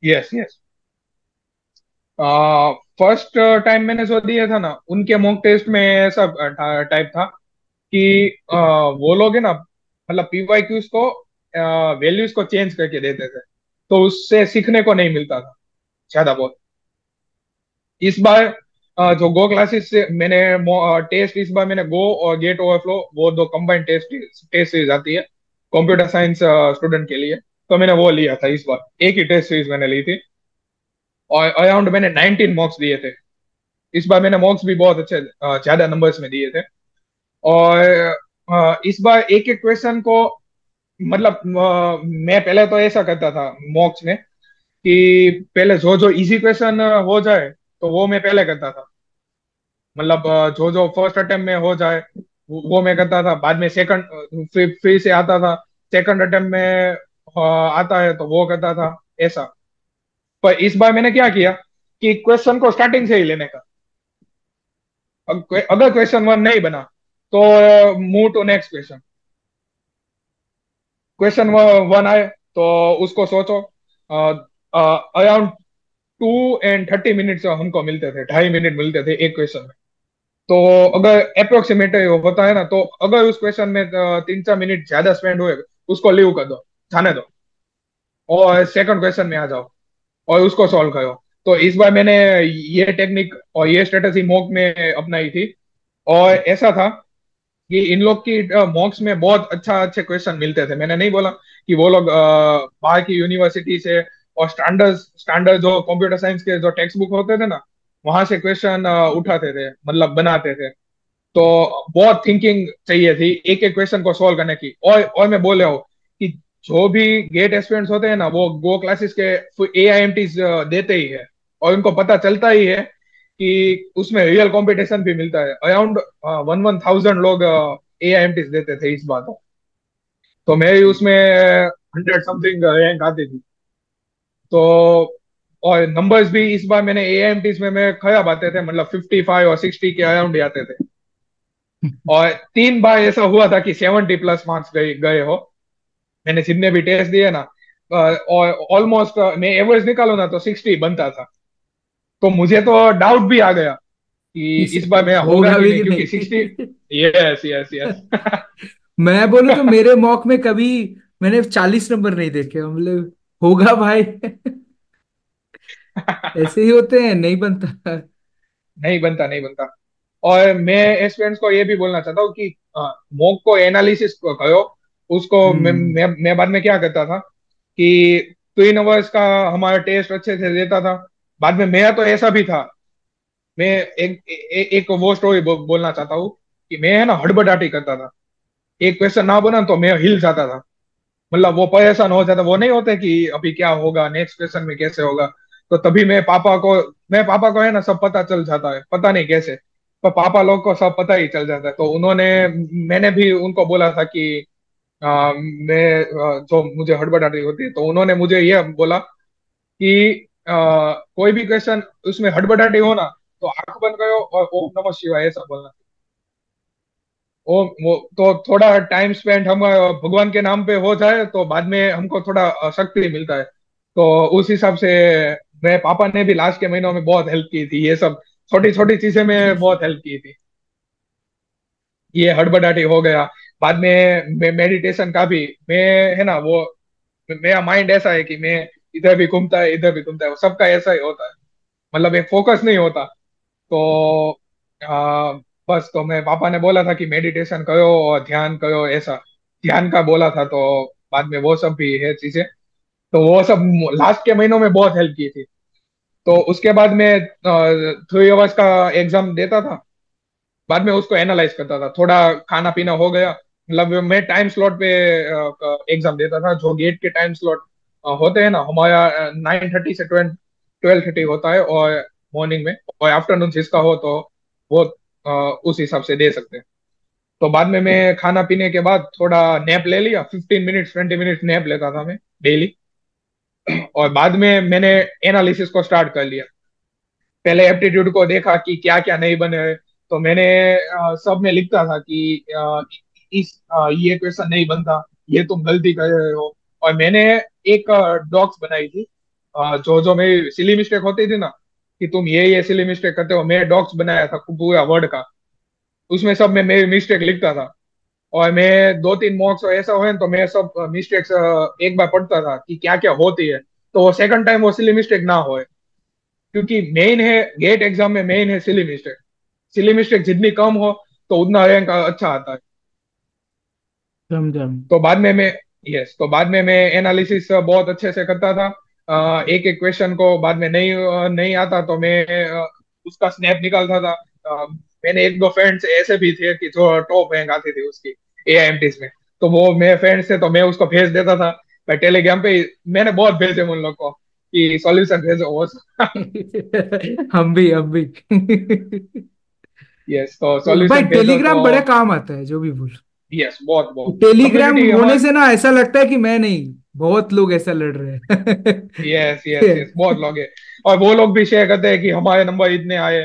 Yes, yes. फर्स्ट टाइम मैंने जो दिया था ना, उनके मॉक टेस्ट में ऐसा टाइप था कि वो लोग है ना, मतलब पीवाईक्यूज को वैल्यूज को चेंज करके देते थे, तो उससे सीखने को नहीं मिलता था ज्यादा बहुत। इस बार जो गो क्लासेस से मैंने टेस्ट, इस बार मैंने गो और गेट ओवरफ्लो, वो दो कंबाइंड टेस्ट टेस्ट सीरीज आती है कंप्यूटर साइंस स्टूडेंट के लिए। तो मैंने वो लिया था इस बार, एक ही टेस्ट सीरीज मैंने ली थी। और अराउंड मैंने 19 मॉक्स दिए थे। इस बार मैंने मॉक्स भी बहुत अच्छे ज्यादा नंबर्स में दिए थे। और इस बार एक एक क्वेश्चन को, मतलब मैं पहले तो ऐसा करता था मॉक्स में कि पहले जो जो इजी क्वेश्चन हो जाए तो वो मैं पहले करता था। मतलब जो जो फर्स्ट अटेम्प्ट में हो जाए वो मैं करता था। बाद में सेकंड फिर से आता था, सेकंड अटेम्प्ट में आता है तो वो करता था, ऐसा। पर इस बार मैंने क्या किया कि क्वेश्चन को स्टार्टिंग से ही लेने का। अगर क्वेश्चन वन नहीं बना तो move to next question. Question one आए तो उसको सोचो। अराउंड 2 and 30 मिनट्स हमको मिलते थे, 2.5 मिनट मिलते थे एक क्वेश्चन में। तो अगर अप्रोक्सीमेट होता है ना, तो अगर उस क्वेश्चन में 3-4 मिनट ज्यादा स्पेंड हुए, उसको लीव कर दो, जाने दो, और सेकंड क्वेश्चन में आ जाओ और उसको सॉल्व करो। तो इस बार मैंने ये टेक्निक और ये स्ट्रेटेजी मॉक में अपनाई थी। और ऐसा था कि इन लोग की मॉक्स में बहुत अच्छे क्वेश्चन मिलते थे। मैंने नहीं बोला कि वो लोग बाहर की यूनिवर्सिटी से और स्टैंडर्ड स्टैंडर्ड जो कंप्यूटर साइंस के जो टेक्स्ट बुक होते थे ना, वहां से क्वेश्चन उठाते थे, मतलब बनाते थे। तो बहुत थिंकिंग चाहिए थी एक एक क्वेश्चन को सॉल्व करने की। और मैं बोल रहा हूँ कि जो भी गेट एस्पिरेंट्स होते हैं ना, वो गो क्लासेस के AIMT देते ही है, और उनको पता चलता ही है कि उसमें रियल कंपटीशन भी मिलता है। अराउंड 1,000 लोग AIMT देते थे इस बार। तो मेरी उसमें 100 समथिंग रैंक आती थी। तो और नंबर्स भी इस बार मैंने AIMT में मैं खराब आते थे, मतलब 55 और 60 के अराउंड ही आते थे। और 3 बार ऐसा हुआ था कि 70+ मार्क्स गए गए हो। मैंने जितने भी टेस्ट दिए ना, और ऑलमोस्ट मैं एवरेज निकालू ना तो 60 बनता था। तो मुझे तो डाउट भी आ गया कि इस बार मेरा होगा होगा कि भी नहीं, कि क्योंकि 60। नहीं। Yes yes yes. मैं बोलूं तो मेरे मॉक में कभी मैंने 40 नंबर नहीं देखे, मतलब होगा भाई। ऐसे ही होते हैं, नहीं बनता। नहीं बनता, नहीं बनता। और मैं स्टूडेंट्स को ये भी बोलना चाहता हूँ कि मॉक को एनालिसिस करो। उसको हम्म। मैं बाद में क्या करता था कि 3 आवर्स का हमारा टेस्ट अच्छे से देता था। बाद में मेरा तो ऐसा भी था। मैं एक वो स्टोरी बोलना चाहता हूँ कि मैं है ना हड़बड़ाहट करता था। एक क्वेश्चन ना बना तो मैं हिल जाता था, मतलब वो परेशान हो जाता। वो नहीं होते कि अभी क्या होगा, नेक्स्ट क्वेश्चन में कैसे होगा। तो तभी मैं पापा को है ना सब पता चल जाता है, पता नहीं कैसे, पर पापा लोग को सब पता ही चल जाता है। तो मैंने भी उनको बोला था कि जो मुझे हड़बड़ाहट होती है, तो उन्होंने मुझे ये बोला कि कोई भी क्वेश्चन उसमें हड़बड़ाहट हो ना, तो आंख बंद करो और ओम नमः शिवाय ऐसा बोलना। वो तो थोड़ा टाइम स्पेंड हम भगवान के नाम पे हो जाए तो बाद में हमको थोड़ा शक्ति मिलता है। तो उस हिसाब से मेरे पापा ने भी लास्ट के महीनों में बहुत हेल्प की थी, ये सब छोटी छोटी चीजें में बहुत हेल्प की थी। ये हड़बड़ाहट हो गया। बाद में मेडिटेशन का भी, मैं है ना वो, मेरा माइंड ऐसा है कि मैं इधर भी घूमता है इधर भी घूमता है, वो सबका ऐसा ही होता है, मतलब एक फोकस नहीं होता। तो आ, बस तो मैं पापा ने बोला था कि मेडिटेशन करो और ध्यान करो, ऐसा ध्यान का बोला था। तो बाद में वो सब भी है चीजें। तो वो सब लास्ट के महीनों में बहुत हेल्प की थी। तो उसके बाद मैं 3 आवर्स का एग्जाम देता था। बाद में उसको एनालाइज करता था, थोड़ा खाना पीना हो गया, मतलब मैं टाइम स्लॉट पे एग्जाम देता था। जो गेट के टाइम स्लॉट होते हैं ना, हमारा 9:30 से 12:30 होता है, और मॉर्निंग में, और आफ्टरनून जिसका हो तो वो उस हिसाब से दे सकते हैं। तो बाद में मैं खाना पीने के बाद थोड़ा नैप ले लिया, 15 मिनट्स 20 मिनट्स नैप लेता था मैं डेली। और बाद में मैंने एनालिसिस को स्टार्ट कर लिया। पहले एप्टीट्यूड को देखा कि क्या क्या नहीं बने हैं। तो मैंने सब में लिखता था कि ये क्वेश्चन नहीं बनता, ये तुम गलती कर रहे हो। और मैंने एक डॉक्स बनाई थी, जो जो मेरी सिली मिस्टेक होती थी ना, कि तुम ये सिली मिस्टेक करते हो, मैं डॉक्स बनाया था पूरा वर्ड का। उसमें सब में मेरी मिस्टेक लिखता था। और मैं 2-3 मॉक्स ऐसा हुए तो मैं सब मिस्टेक्स एक बार पढ़ता था कि क्या क्या होती है, तो वो सेकंड टाइम वो सिली मिस्टेक ना हो। क्योंकि मेन है गेट एग्जाम में, मेन है सिली मिस्टेक। सिली मिस्टेक जितनी कम हो तो उतना रैंक अच्छा आता है। समझा। तो बाद में मैं यस, तो बाद में मैं एनालिसिस बहुत अच्छे से करता था। एक एक क्वेश्चन को बाद में नहीं आता तो मैं उसका स्नैप निकालता था। मैंने एक दो फ्रेंड्स ऐसे भी थे कि जो टॉप रैंक आती थी उसकी AIMTs में, तो वो मेरे फ्रेंड्स थे तो मैं उसको भेज देता था भाई टेलीग्राम पे मैंने बहुत भेजे उन लोग को। कि सॉल्यूशन भेजो वो। हम भी यस, तो भाई सॉल्यूशन भेजो तो। टेलीग्राम बड़े काम आता है जो भी बोल। यस, बहुत बहुत टेलीग्राम कम्युनिटी होने हमारे। से ना ऐसा लगता है कि मैं नहीं, बहुत लोग ऐसा लड़ रहे यस यस हैं। यस, बहुत लोग हैं। और वो लोग भी शेयर करते हैं कि हमारे नंबर इतने आए।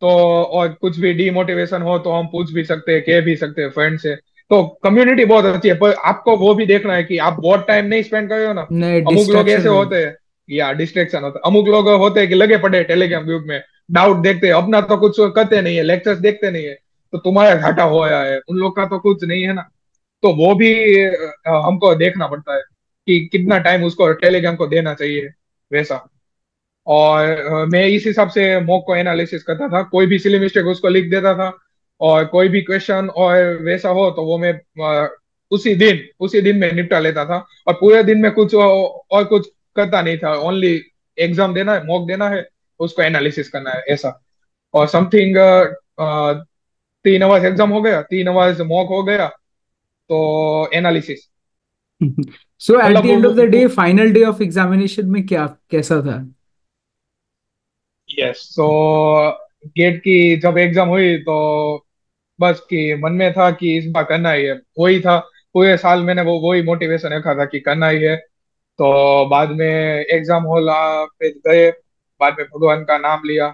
तो और कुछ भी डीमोटिवेशन हो तो हम पूछ भी सकते हैं, कह भी सकते हैं फ्रेंड से। तो कम्युनिटी बहुत अच्छी है, पर आपको वो भी देखना है कि आप बहुत टाइम नहीं स्पेंड कर रहे हो ना। नहीं, अमुक लोग डिस्ट्रैक्शन ऐसे हो। होते हैं, या डिस्ट्रेक्शन होता है। अमुक लोग होते हैं कि लगे पड़े टेलीग्राम ग्रुप में, डाउट देखते हैं, अपना तो कुछ करते नहीं है, लेक्चर्स देखते नहीं है। तो तुम्हारा घाटा होया है, उन लोग का तो कुछ नहीं है ना। तो वो भी हमको देखना पड़ता है कि कितना टाइम उसको टेलीग्राम को देना चाहिए, वैसा। और मैं इस हिसाब से मॉक को एनालिसिस करता था, कोई भी सिली मिस्टेक उसको लिख देता था। और कोई भी क्वेश्चन और वैसा हो तो वो मैं उसी दिन में निपटा लेता था। और पूरे दिन में कुछ और कुछ करता नहीं था, ओनली एग्जाम देना है, मॉक देना है, उसको एनालिसिस करना है, ऐसा। और समथिंग 3 आवर्स एग्जाम हो गया, 3 आवर्स मॉक हो गया, तो एनालिसिस। सो एट द मतलब end of the day, final day of examination में क्या कैसा था? यस, सो गेट की जब एग्जाम हुई तो बस कि मन में था कि इस बार करना ही है, वही था। पूरे साल मैंने वही मोटिवेशन रखा था कि करना ही है। तो बाद में एग्जाम हॉल पे गए, बाद में भगवान का नाम लिया,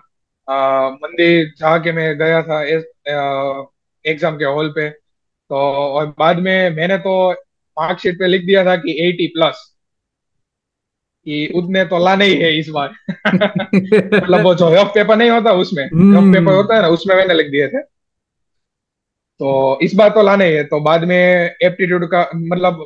मंदिर जाके मैं गया था एग्जाम के हॉल पे। तो और बाद में मैंने तो मार्कशीट पे लिख दिया था कि 80+, कि उतने तो लाने ही है इस बार। मतलब वो जो रफ पेपर नहीं होता, उसमें रफ पेपर हम्म। होता है ना, उसमें मैंने लिख दिए थे। तो इस बार तो लाने ही है। तो बाद में एप्टीट्यूड का मतलब,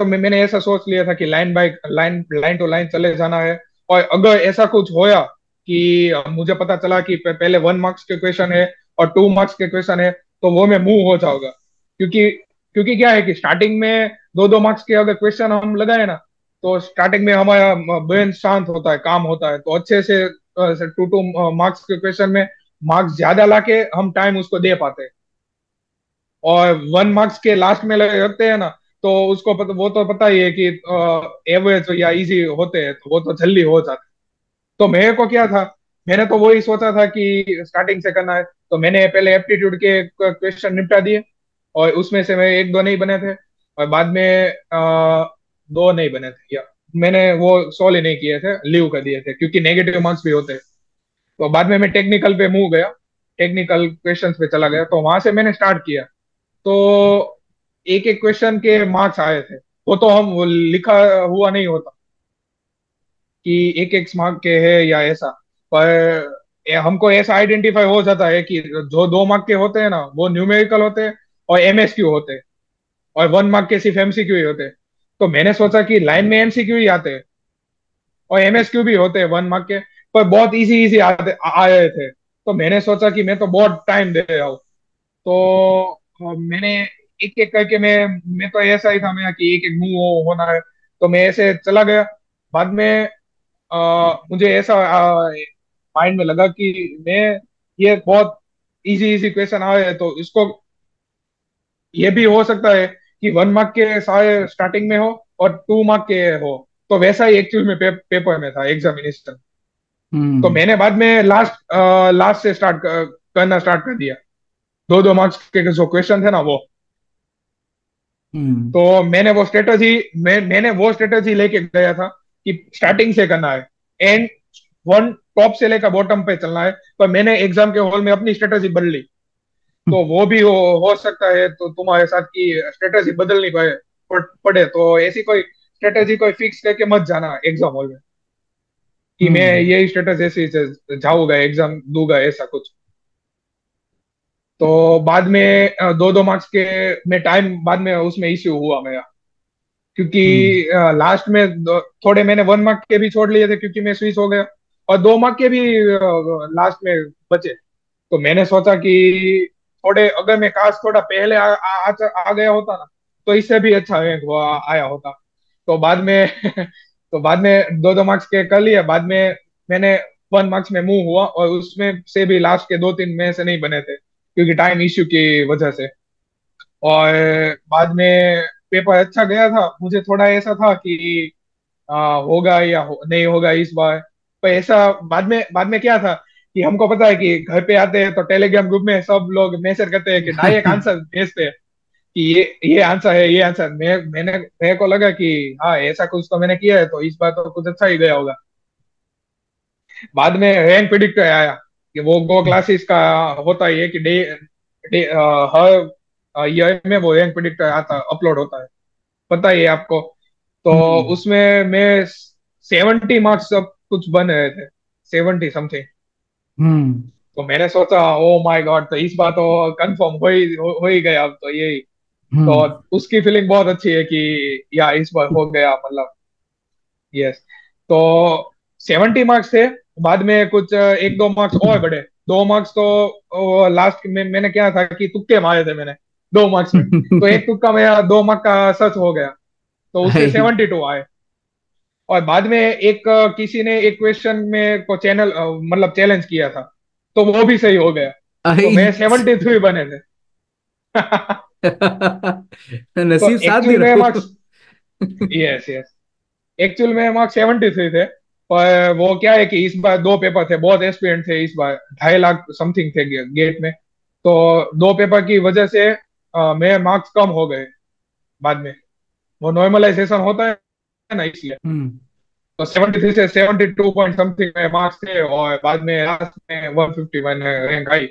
मैंने ऐसा सोच लिया था कि line by line, line to line चले जाना है। और अगर ऐसा कुछ होया कि मुझे पता चला कि पहले 1 मार्क्स के क्वेश्चन है और 2 मार्क्स के क्वेश्चन है, तो वो मैं मूव हो जाऊंगा। क्योंकि क्योंकि क्या है कि स्टार्टिंग में 2-2 मार्क्स के अगर क्वेश्चन हम लगाए ना, तो स्टार्टिंग में हमारा ब्रेन शांत होता है, काम होता है, तो अच्छे से 2-2 मार्क्स के क्वेश्चन में मार्क्स ज्यादा लाके हम टाइम उसको दे पाते हैं। और 1 मार्क्स के लास्ट में रखते हैं ना, तो उसको वो तो पता ही है कि एवरेज या इजी होते हैं, तो वो तो जल्दी हो जाता है। तो मेरे को क्या था, मैंने तो वही सोचा था कि स्टार्टिंग से करना है। तो मैंने पहले एप्टीट्यूड के क्वेश्चन निपटा दिए, और उसमें से मेरे 1-2 नहीं बने थे। और बाद में 2 नहीं बने थे, या मैंने वो सॉल्व ही नहीं किए थे, लीव कर दिए थे, क्योंकि नेगेटिव मार्क्स भी होते हैं। तो बाद में मैं टेक्निकल पे मूव गया, टेक्निकल क्वेश्चंस पे चला गया, तो वहां से मैंने स्टार्ट किया। तो एक एक क्वेश्चन के मार्क्स आए थे। वो तो हम वो लिखा हुआ नहीं होता कि एक एक मार्क के है या ऐसा। पर हमको ऐसा आइडेंटिफाई हो जाता है कि जो 2 मार्क के होते हैं ना, वो न्यूमेरिकल होते हैं और एमएसक्यू होते हैं। और 1 मार्क के सिर्फ एमसीक्यू ही होते हैं। तो मैंने सोचा कि लाइन में एमसीक्यू ही आते हैं और एमएसक्यू भी होते हैं 1 मार्क के, पर बहुत इजी इजी आते आए थे। तो मैंने सोचा कि मैं तो बहुत टाइम दे रहा हूँ। तो मैंने एक एक करके मैं तो ऐसा ही था मेरा कि एक एक मूव होना है। तो मैं ऐसे चला गया। बाद में मुझे ऐसा माइंड में लगा कि मैं ये बहुत इजी इजी क्वेश्चन आ रहे हैं, तो इसको ये भी हो सकता है कि 1 मार्क के सारे स्टार्टिंग में हो और 2 मार्क के हो। तो वैसा ही एक्चुअल में पेपर में था एग्जामिनेशन। तो हम्म। मैंने बाद में लास्ट लास्ट से करना स्टार्ट कर दिया। 2-2 मार्क्स के जो क्वेश्चन थे ना वो। हम्म। तो मैंने वो स्ट्रेटेजी लेके गया था कि स्टार्टिंग से करना है, एंड वन टॉप से लेकर बॉटम पे चलना है। पर मैंने एग्जाम के हॉल में अपनी स्ट्रेटेजी बदल ली। तो वो भी हो सकता है तो तुम्हारे साथ की स्ट्रेटेजी बदलनी पड़े, तो ऐसी कोई स्ट्रेटेजी कोई फिक्स करके मत जाना एग्जाम हॉल में कि मैं हम्म। यही स्ट्रेटेजी ऐसे से जाऊंगा एग्जाम दूंगा, ऐसा कुछ। तो बाद में 2-2 मार्क्स के में टाइम बाद में उसमें इश्यू हुआ मेरा। क्योंकि हम्म। लास्ट में थोड़े मैंने 1 मार्क के भी छोड़ लिए थे, क्योंकि मैं स्विच हो गया। और 2 मार्क के भी लास्ट में बचे। तो मैंने सोचा कि थोड़े अगर मैं काश थोड़ा पहले आ गया होता ना, तो इससे भी अच्छा रैंक आया होता। तो बाद में तो बाद में 2-2 मार्क्स के कर लिए। बाद में मैंने 1 मार्क्स में मूव हुआ, और उसमें से भी लास्ट के 2-3 में से नहीं बने थे, क्योंकि टाइम इश्यू की वजह से। और बाद में पेपर अच्छा गया था, मुझे थोड़ा ऐसा था कि होगा या नहीं होगा इस बार। पर ऐसा बाद में क्या था कि हमको पता है कि घर पे आते हैं तो टेलीग्राम ग्रुप में सब लोग मैसेज करते हैं कि डायरेक्ट आंसर भेजते हैं कि ये आंसर है, ये आंसर। मेरे को लगा कि हाँ ऐसा कुछ तो मैंने किया है, तो इस बार तो कुछ अच्छा ही गया होगा। बाद में रैंक प्रिडिक्टर आया कि वो गो क्लासेस का होता ही है कि हर ईयर में वो रैंक प्रिडिक्टर आता अपलोड होता है, पता ही है आपको। तो हम्म। उसमें मैं 70 मार्क्स सब कुछ बन रहे थे, 70 समथिंग। हम्म। तो मैंने सोचा ओ माय गॉड, तो इस बार तो कंफर्म हो ही गया, अब तो यही। तो हम्म। उसकी फीलिंग बहुत अच्छी है कि या इस बार हो गया मतलब। यस। तो 70 मार्क्स थे। बाद में कुछ एक दो मार्क्स और बढ़े। 2 मार्क्स तो लास्ट में मैंने क्या था कि तुक्के मारे थे मैंने 2 मार्क्स में। तो एक तुक्का मेरा 2 मार्क का सच हो गया, तो उससे आई। 72 आए। और बाद में एक किसी ने एक क्वेश्चन में को चैनल मतलब चैलेंज किया था, तो वो भी सही हो गया। तो आई। मैं 73 बने थे। तो नसीब साथ दे एक्चुअल में रहा मार्क्स, यस यस, एक्चुअल में मार्क्स 73 थे। पर वो क्या है कि इस बार दो पेपर थे, बहुत एस्पिरेंट थे इस बार, 2.5 लाख समथिंग थे गेट में। तो दो पेपर की वजह से मेरे मार्क्स कम हो गए बाद में। वो नॉर्मलाइजेशन होता है ना, इसलिए। हम्म। तो 73 से 72 पॉइंट समथिंग में मार्क्स थे, और बाद में लास्ट में 151 रैंक आई। हम्म।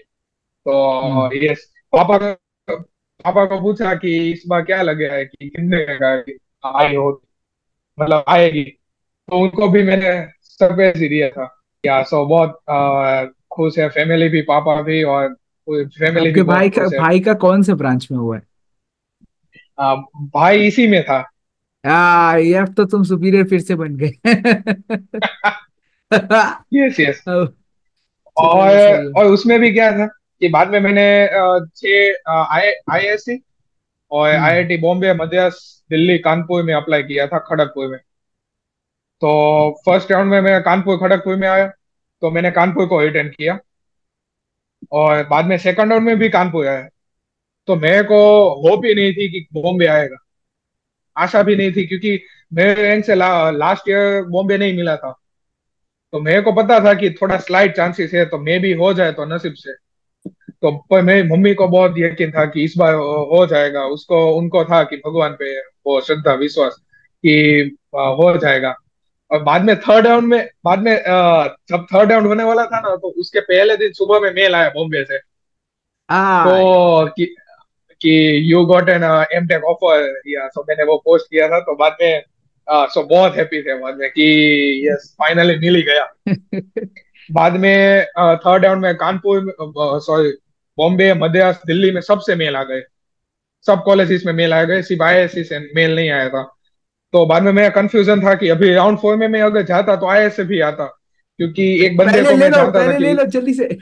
तो यस, पापा को पूछा कि इस बार क्या लगे है कि कितने का आई हो, मतलब आएगी। तो उनको भी मैंने सरप्राइज ही दिया था। या सो बहुत खुश है, फैमिली भी, पापा भी, और फैमिली भी आपके बहुत खुश है। भाई का कौन से ब्रांच में हुआ है? आ, भाई इसी में था। ये अब तो तुम सुपीरियर फिर से बन गए। Yes yes. चलो सही है। और उसमें भी क्या था कि बाद में मैंने 6 IISc और हम्म। IIT बॉम्बे, मद्रास, दिल्ली, कानपुर में अप्लाई किया था, खड़गपुर में। तो फर्स्ट राउंड में मैं कानपुर खड़गपुर में आया, तो मैंने कानपुर को अटेंड किया। और बाद में सेकंड राउंड में भी कानपुर आया। तो मेरे को होप ही नहीं थी कि बॉम्बे आएगा, आशा भी नहीं थी, क्योंकि मेरे रैंक से लास्ट ईयर बॉम्बे नहीं मिला था। तो मेरे को पता था कि थोड़ा स्लाइट चांसेस है, तो मे भी हो जाए तो नसीब से। तो पर मेरी मम्मी को बहुत यकीन था कि इस बार हो जाएगा, उसको उनको था कि भगवान पे वो श्रद्धा विश्वास कि हो जाएगा। और बाद में जब थर्ड राउंड होने वाला था ना, तो उसके पहले दिन सुबह में मेल आया बॉम्बे से। आ तो कि you got an MTech offer, या सो मैंने वो पोस्ट किया था। तो बाद में सो बहुत हैप्पी थे बाद में कि यस फाइनली मिल ही गया। बाद में थर्ड राउंड में कानपुर, सॉरी, बॉम्बे, मद्रास, दिल्ली में सबसे मेल आ गए। सब कॉलेजेस में मेल आ गए, सिर्फ IISc से मेल नहीं आया था। तो बाद में मेरा कंफ्यूजन था कि अभी राउंड 4 में मैं अगर जाता तो IIS से भी आता, क्योंकि एक बंदे को मैं जानता था पहले ले कि लो जल्दी से।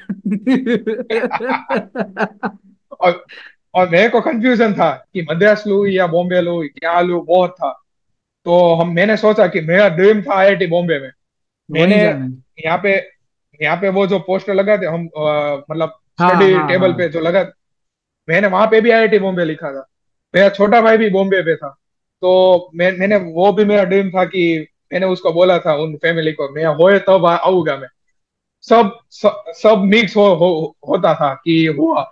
और और मेरे को कंफ्यूजन था कि मद्रास लूँ या बॉम्बे लूँ, क्या लूँ, बहुत था। तो मैंने सोचा कि मेरा ड्रीम था IIT बॉम्बे में। मैंने वहीं जाना है। यहाँ पे यहाँ पे वो जो पोस्टर लगा थे, हम मतलब हाँ स्टडी हाँ टेबल हाँ। पे जो लगा, मैंने वहां पे भी IIT बॉम्बे लिखा था। मेरा छोटा भाई भी बॉम्बे पे था। तो मैंने वो भी मेरा ड्रीम था कि मैंने उसको बोला था उन फैमिली को, मैं होए तब आऊंगा मैं। सब मिक्स होता था कि हुआ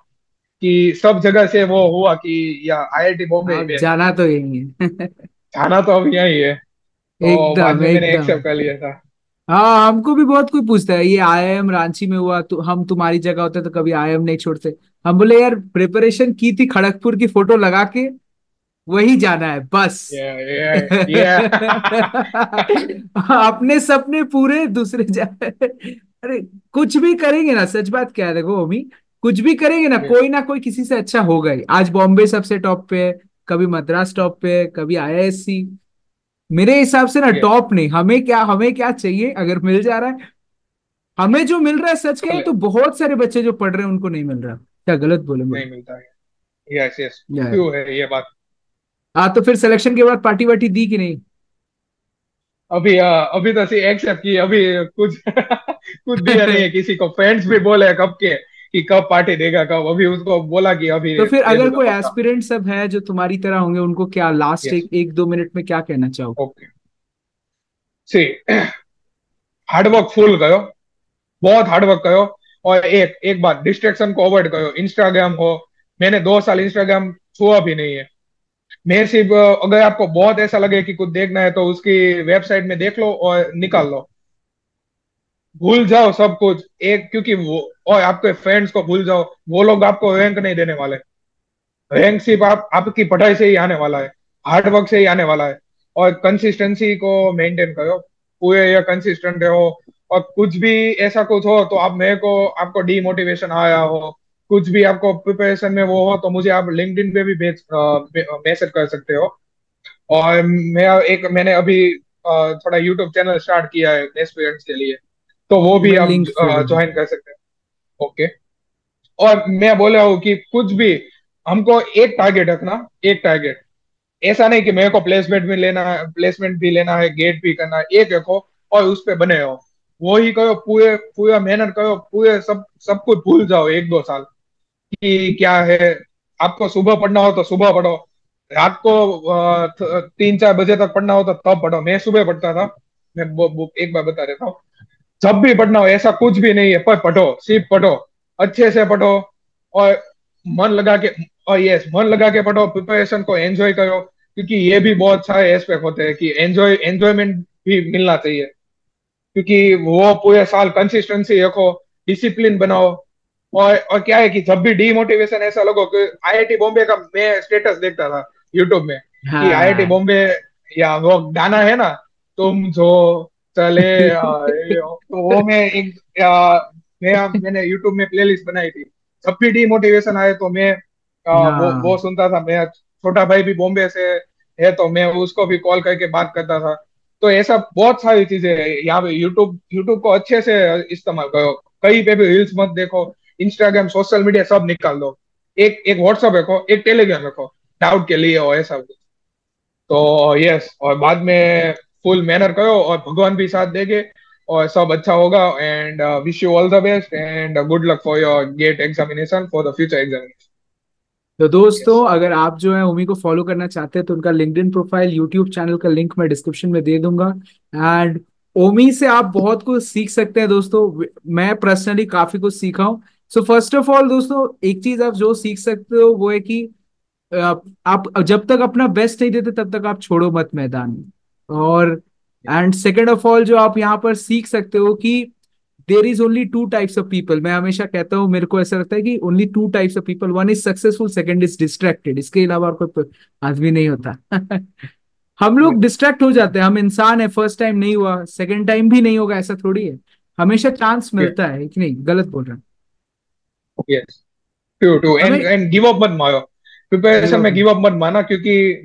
कि सब जगह से वो हुआ कि या IIT बॉम्बे ही अब बेस्ट। जाना तो यही है। जाना तो अब यही है। तो बाद एकदम में मैंने एकदम। एक्सेप्ट कर लिया था। हाँ, हमको भी बहुत कोई पूछता है ये IIM रांची में हुआ तो हम तुम्हारी जगह होते तो कभी IIM नहीं छोड़ते। हम बोले यार प्रिपरेशन की थी खड़गपुर की फोटो लगा के, वही जाना है बस। ये अपने सपने पूरे दूसरे जा। अरे कुछ भी करेंगे ना, सच बात क्या है देखो अमी, कुछ भी करेंगे ना कोई किसी से अच्छा होगा ही। आज बॉम्बे सबसे टॉप पे है, कभी मद्रास टॉप पे है, कभी IISc। मेरे हिसाब से ना यस। टॉप नहीं, हमें क्या चाहिए अगर मिल जा रहा है। हमें जो मिल रहा है सच कहें तो बहुत सारे बच्चे जो पढ़ रहे हैं उनको नहीं मिल रहा। क्या गलत बोले बोले? नहीं मिलता है। यस यस, यार। क्यों है ये बात। हाँ तो फिर सिलेक्शन के बाद पार्टी वार्टी दी कि नहीं? अभी तो एक्सेप्ट की, अभी कुछ कुछ दिया नहीं है किसी को। फ्रेंड्स भी बोले कब के कि कब पार्टी देगा, कब। अभी उसको बोला कि अभी तो फिर दे अगर दूंगा कोई पक्का। एस्पिरेंट सब है जो तुम्हारी तरह होंगे उनको क्या लास्ट यस। एक 1-2 मिनट में क्या कहना चाहो? ओके। सी हार्डवर्क फुल कयो, बहुत हार्डवर्क कयो। और एक एक बात, डिस्ट्रेक्शन को अवॉइड करो। इंस्टाग्राम हो, मैंने 2 साल इंस्टाग्राम छुआ भी नहीं है। मैं सिर्फ अगर आपको बहुत ऐसा लगे कि कुछ देखना है तो उसकी वेबसाइट में देख लो और निकाल लो, भूल जाओ सब कुछ। एक क्योंकि वो, और आपके फ्रेंड्स को भूल जाओ, वो लोग आपको रैंक नहीं देने वाले। रैंक सिर्फ आपकी पढ़ाई से ही आने वाला है, हार्डवर्क से ही आने वाला है। और कंसिस्टेंसी को मेंटेन करो, पूरे ये कंसिस्टेंट रहो। और कुछ भी ऐसा कुछ हो तो आप मेरे को, आपको डीमोटिवेशन आया हो, कुछ भी आपको प्रिपरेशन में वो हो, तो मुझे आप लिंक्डइन पे भी भेज मैसेज कर सकते हो। और मैंने अभी थोड़ा यूट्यूब चैनल स्टार्ट किया है एस्पिरेंट्स के लिए, तो वो भी मैं आप लिंक फिर दूंगा। ज्वाइन कर सकते हैं। ओके। और मैं बोल रहा हूँ कि कुछ भी, हमको एक टारगेट रखना, एक टारगेट। ऐसा नहीं कि मेरे को प्लेसमेंट भी लेना है, प्लेसमेंट भी लेना है, गेट भी करना है, एक रखो और उस पे बने रहो। वो ही करो, पूरे पूरा मेहनत करो, पूरे सब सब कुछ भूल जाओ 1-2 साल कि क्या है। आपको सुबह पढ़ना हो तो सुबह पढ़ो, रात को 3-4 बजे तक पढ़ना हो तो तब पढ़ो। मैं सुबह पढ़ता था। मैं वो बुक एक बार बता देता हूँ। जब भी पढ़ना हो, ऐसा कुछ भी नहीं है, पर पढ़ो, सिर्फ पढ़ो, अच्छे से पढ़ो। और मन लगा के, और यस, मन लगा के पढ़ो, प्रिपरेशन को एंजॉय करो। क्योंकि ये भी बहुत सारे एस्पेक्ट होते हैं कि एंजॉयमेंट भी मिलना चाहिए। क्योंकि वो पूरे साल कंसिस्टेंसी रखो, डिसिप्लिन बनाओ। और क्या है कि जब भी डीमोटिवेशन ऐसा लगो कि आईआईटी बॉम्बे का मैं स्टेटस देखता था यूट्यूब में, कि आईआईटी हाँ। बॉम्बे, या वो गाना है ना, तुम जो चले आए हो, तो वो मैं मैंने यूट्यूब में प्लेलिस्ट बनाई थी। जब भी डीमोटिवेशन आए तो मैं वो हाँ। सुनता था। मैं, छोटा भाई भी बॉम्बे से है तो मैं उसको भी कॉल करके बात करता था। तो ऐसा बहुत सारी चीजें हैं यहाँ पे। यूट्यूब यूट्यूब को अच्छे से इस्तेमाल करो, कहीं पे भी रील्स मत देखो। इंस्टाग्राम, सोशल मीडिया सब निकाल दो। एक एक व्हाट्सअप रखो, एक टेलीग्राम रखो, डाउट के लिए हो ऐसा कुछ। तो यस, और बाद में फुल मेहनत करो और भगवान भी साथ देंगे और सब अच्छा होगा। And wish you all the best and good luck for your GATE examination, for the future examination. तो यस। दोस्तों, अगर आप जो है उमी को फॉलो करना चाहते हैं तो उनका लिंक्डइन प्रोफाइल, यूट्यूब चैनल का लिंक मैं डिस्क्रिप्शन में दे दूंगा। एंड ओमी से आप बहुत कुछ सीख सकते हैं दोस्तों। मैं पर्सनली काफी कुछ सीखा हूँ। सो फर्स्ट ऑफ ऑल दोस्तों, एक चीज आप जो सीख सकते हो वो है कि आप जब तक अपना बेस्ट नहीं देते तब तक आप छोड़ो मत मैदान। और एंड सेकेंड ऑफ ऑल, जो आप यहाँ पर सीख सकते हो कि there is only two types of people. मैं हमेशा कहता हूँ, मेरे को ऐसा लगता है कि only two types of people, one is successful, second is distracted. इसके अलावा और कोई आदमी नहीं होता। हम लोग यस। डिस्ट्रैक्ट हो जाते हैं, हम इंसान है। फर्स्ट टाइम नहीं हुआ, सेकंड टाइम भी नहीं होगा, ऐसा थोड़ी है। हमेशा चांस मिलता है कि नहीं? गलत बोल रहा हूँ? यस। True true. एंड हमें एंड गिव अप मत मारो, गिव प्रिपरेशन अप। में गिव अप मत माना। क्योंकि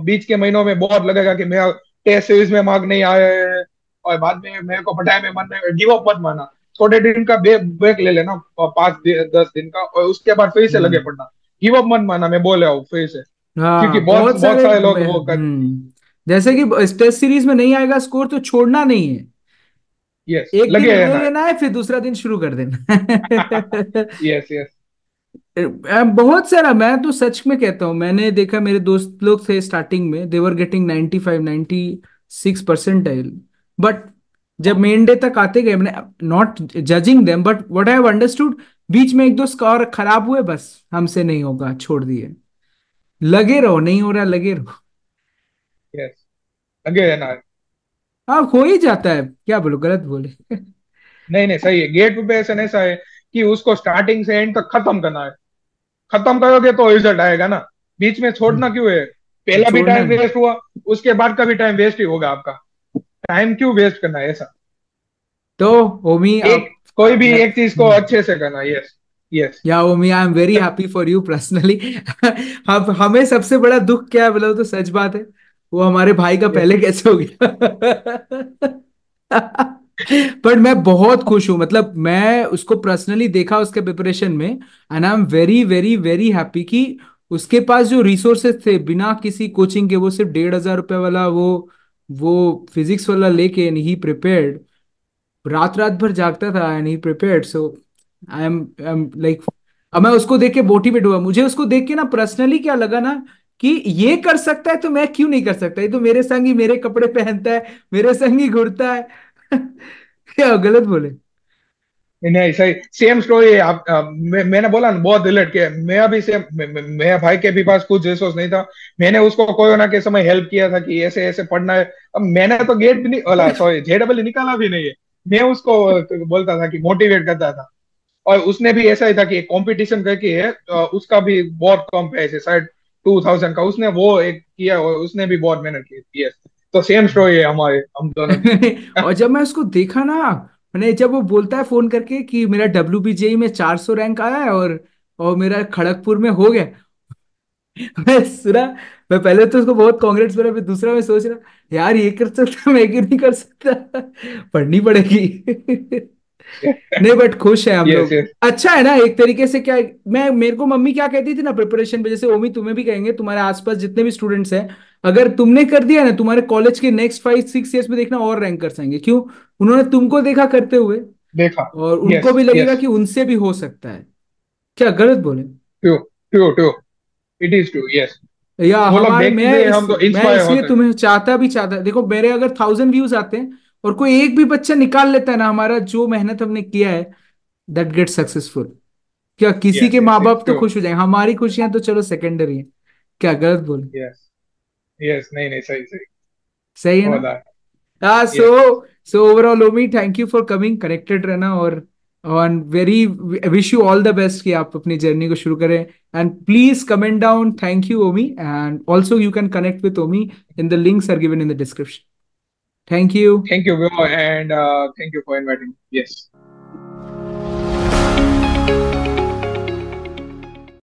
बीच के महीनों में बहुत लगेगा कि मेरा टेस्ट सीरीज में मार्क नहीं आए हैं, और बाद में मेरे को पढ़ाई में मन नहीं। गिव अप मत माना, थोड़े दिन का ब्रेक ले लेना, 5-10 दिन का, और उसके बाद फिर से लगे हम्म। पढ़ना। गिव अप मत माना, मैं बोल रहा हूँ फिर से। क्योंकि हाँ, बहुत बहुत बहुत सारे सारे लोग वो कर। जैसे कि टेस्ट सीरीज में नहीं आएगा स्कोर तो छोड़ना नहीं है। यस, एक लगे दिन ले रहना है। लेना है, फिर दूसरा दिन शुरू कर देना। Yes yes. बहुत सारा, मैं तो सच में कहता हूँ, मैंने देखा मेरे दोस्त लोग थे स्टार्टिंग में, देवर गेटिंग 95 96 परसेंटाइल। बट जब मेन डे तक आते गए, मैंने, not judging them, but what I have understood, बीच में एक दो स्कोर खराब हुए, बस हमसे नहीं होगा, छोड़ दिए। लगे रहो, नहीं हो रहा लगे रहो। यस, लगे रहना है। हाँ, हो ही जाता है, क्या बोलो, गलत बोले? नहीं नहीं, सही है। गेट प्रिपरेशन ऐसा है कि उसको स्टार्टिंग से एंड तक खत्म करना है। खत्म करोगे तो रिजल्ट आएगा ना। बीच में छोड़ना क्यों है? पहला भी छोड़ना टाइम नहीं। वेस्ट हुआ, उसके बाद का भी टाइम वेस्ट ही होगा आपका। टाइम क्यों वेस्ट करना है ऐसा? तो ओमी, एक, अब कोई भी मैं, एक चीज को अच्छे से करना। Yes. Yes. Yeah Omi, I am very happy for you personally. अब हमें सबसे बड़ा दुख क्या है बोलो तो, सच बात है, वो हमारे भाई का यस। पहले कैसे हो गया। पर मैं बहुत खुश हूं, मतलब मैं उसको पर्सनली देखा उसके प्रिपरेशन में, and I am very very very happy कि उसके पास जो रिसोर्सेज थे, बिना किसी कोचिंग के, वो सिर्फ 1,500 रुपये वाला वो फिजिक्स वाला लेके, एंड ही प्रिपेयर्ड, रात रात भर जागता था, and he prepared. So I am like, अब मैं उसको देख के मोटिवेट हुआ। मुझे उसको देख के ना पर्सनली क्या लगा ना, कि ये कर सकता है तो मैं क्यों नहीं कर सकता, ये तो मेरे संग ही मेरे कपड़े पहनता है, मेरे संग ही घुरता है। क्या गलत बोले? नहीं सही, सेम स्टोरी है। मैंने बोला ना बहुत रिलेट किया। मैं अभी सेम, मेरे भाई के भी पास कुछ रिसोर्स नहीं था। मैंने उसको कोरोना के समय हेल्प किया था कि ऐसे ऐसे पढ़ना है। अब मैंने तो गेट भी नहीं, वाला सॉरी JEE निकाला भी नहीं है। मैं उसको बोलता था कि मोटिवेट करता था। और उसने भी ऐसा ही था कि एक कंपटीशन करके है, उसका भी बहुत कम पैसे, शायद 2000 का उसने वो एक किया, और उसने भी बहुत मेहनत की। यस। तो सेम स्टोरी है हमारे, हम दोनों की। और जब मैं उसको देखा ना, मैंने जब वो बोलता है फोन करके कि मेरा WBJE में 400 रैंक आया है, और मेरा खड़गपुर में हो गया। मैं सुना, मैं पहले तो उसको बहुत कांग्रेस बोला, फिर दूसरा मैं सोच रहा यार ये कर सकता, मैं क्यों नहीं कर सकता। पढ़नी पड़ेगी। नहीं बट खुश है हम यस लोग। यस। अच्छा है ना एक तरीके से। क्या मैं, मेरे को मम्मी क्या कहती थी ना प्रिपरेशन पे, जैसे ओमी तुम्हें भी कहेंगे, तुम्हारे आसपास जितने भी स्टूडेंट्स हैं, अगर तुमने कर दिया ना, तुम्हारे कॉलेज के नेक्स्ट 5-6 ईयर्स में देखना और रैंकर्स आएंगे। क्यों? उन्होंने तुमको देखा करते हुए, देखा। और उनको यस भी लगेगा यस। कि उनसे भी हो सकता है। क्या गलत बोले? True true true. It is true. Yes. या वो लोग हमारे, देखते थे, हम तो मैं इंस्पायर इसलिए होते थे। तुम्हें चाहता भी चाहता, देखो मेरे अगर 1000 व्यूज आते हैं और कोई एक भी बच्चा निकाल लेता है ना हमारा जो मेहनत हमने किया है, दैट गेट सक्सेसफुल। क्या किसी यस के यस माँ यस बाप तो ट्रू। खुश हो जाएंगे, हमारी खुशियां तो चलो सेकेंडरी है। क्या गलत बोले? Yes yes. नहीं नहीं, सही सही। सही है ना? होता है। हाँ। So yes. So overall Omi, thank you for coming, connected रहना, और on very wish you all the best कि आप अपनी जर्नी को शुरू करें। And please comment down thank you Omi, and also you can connect with Omi in the links are given in the description. Thank you. Thank you bro, and thank you for inviting. Yes.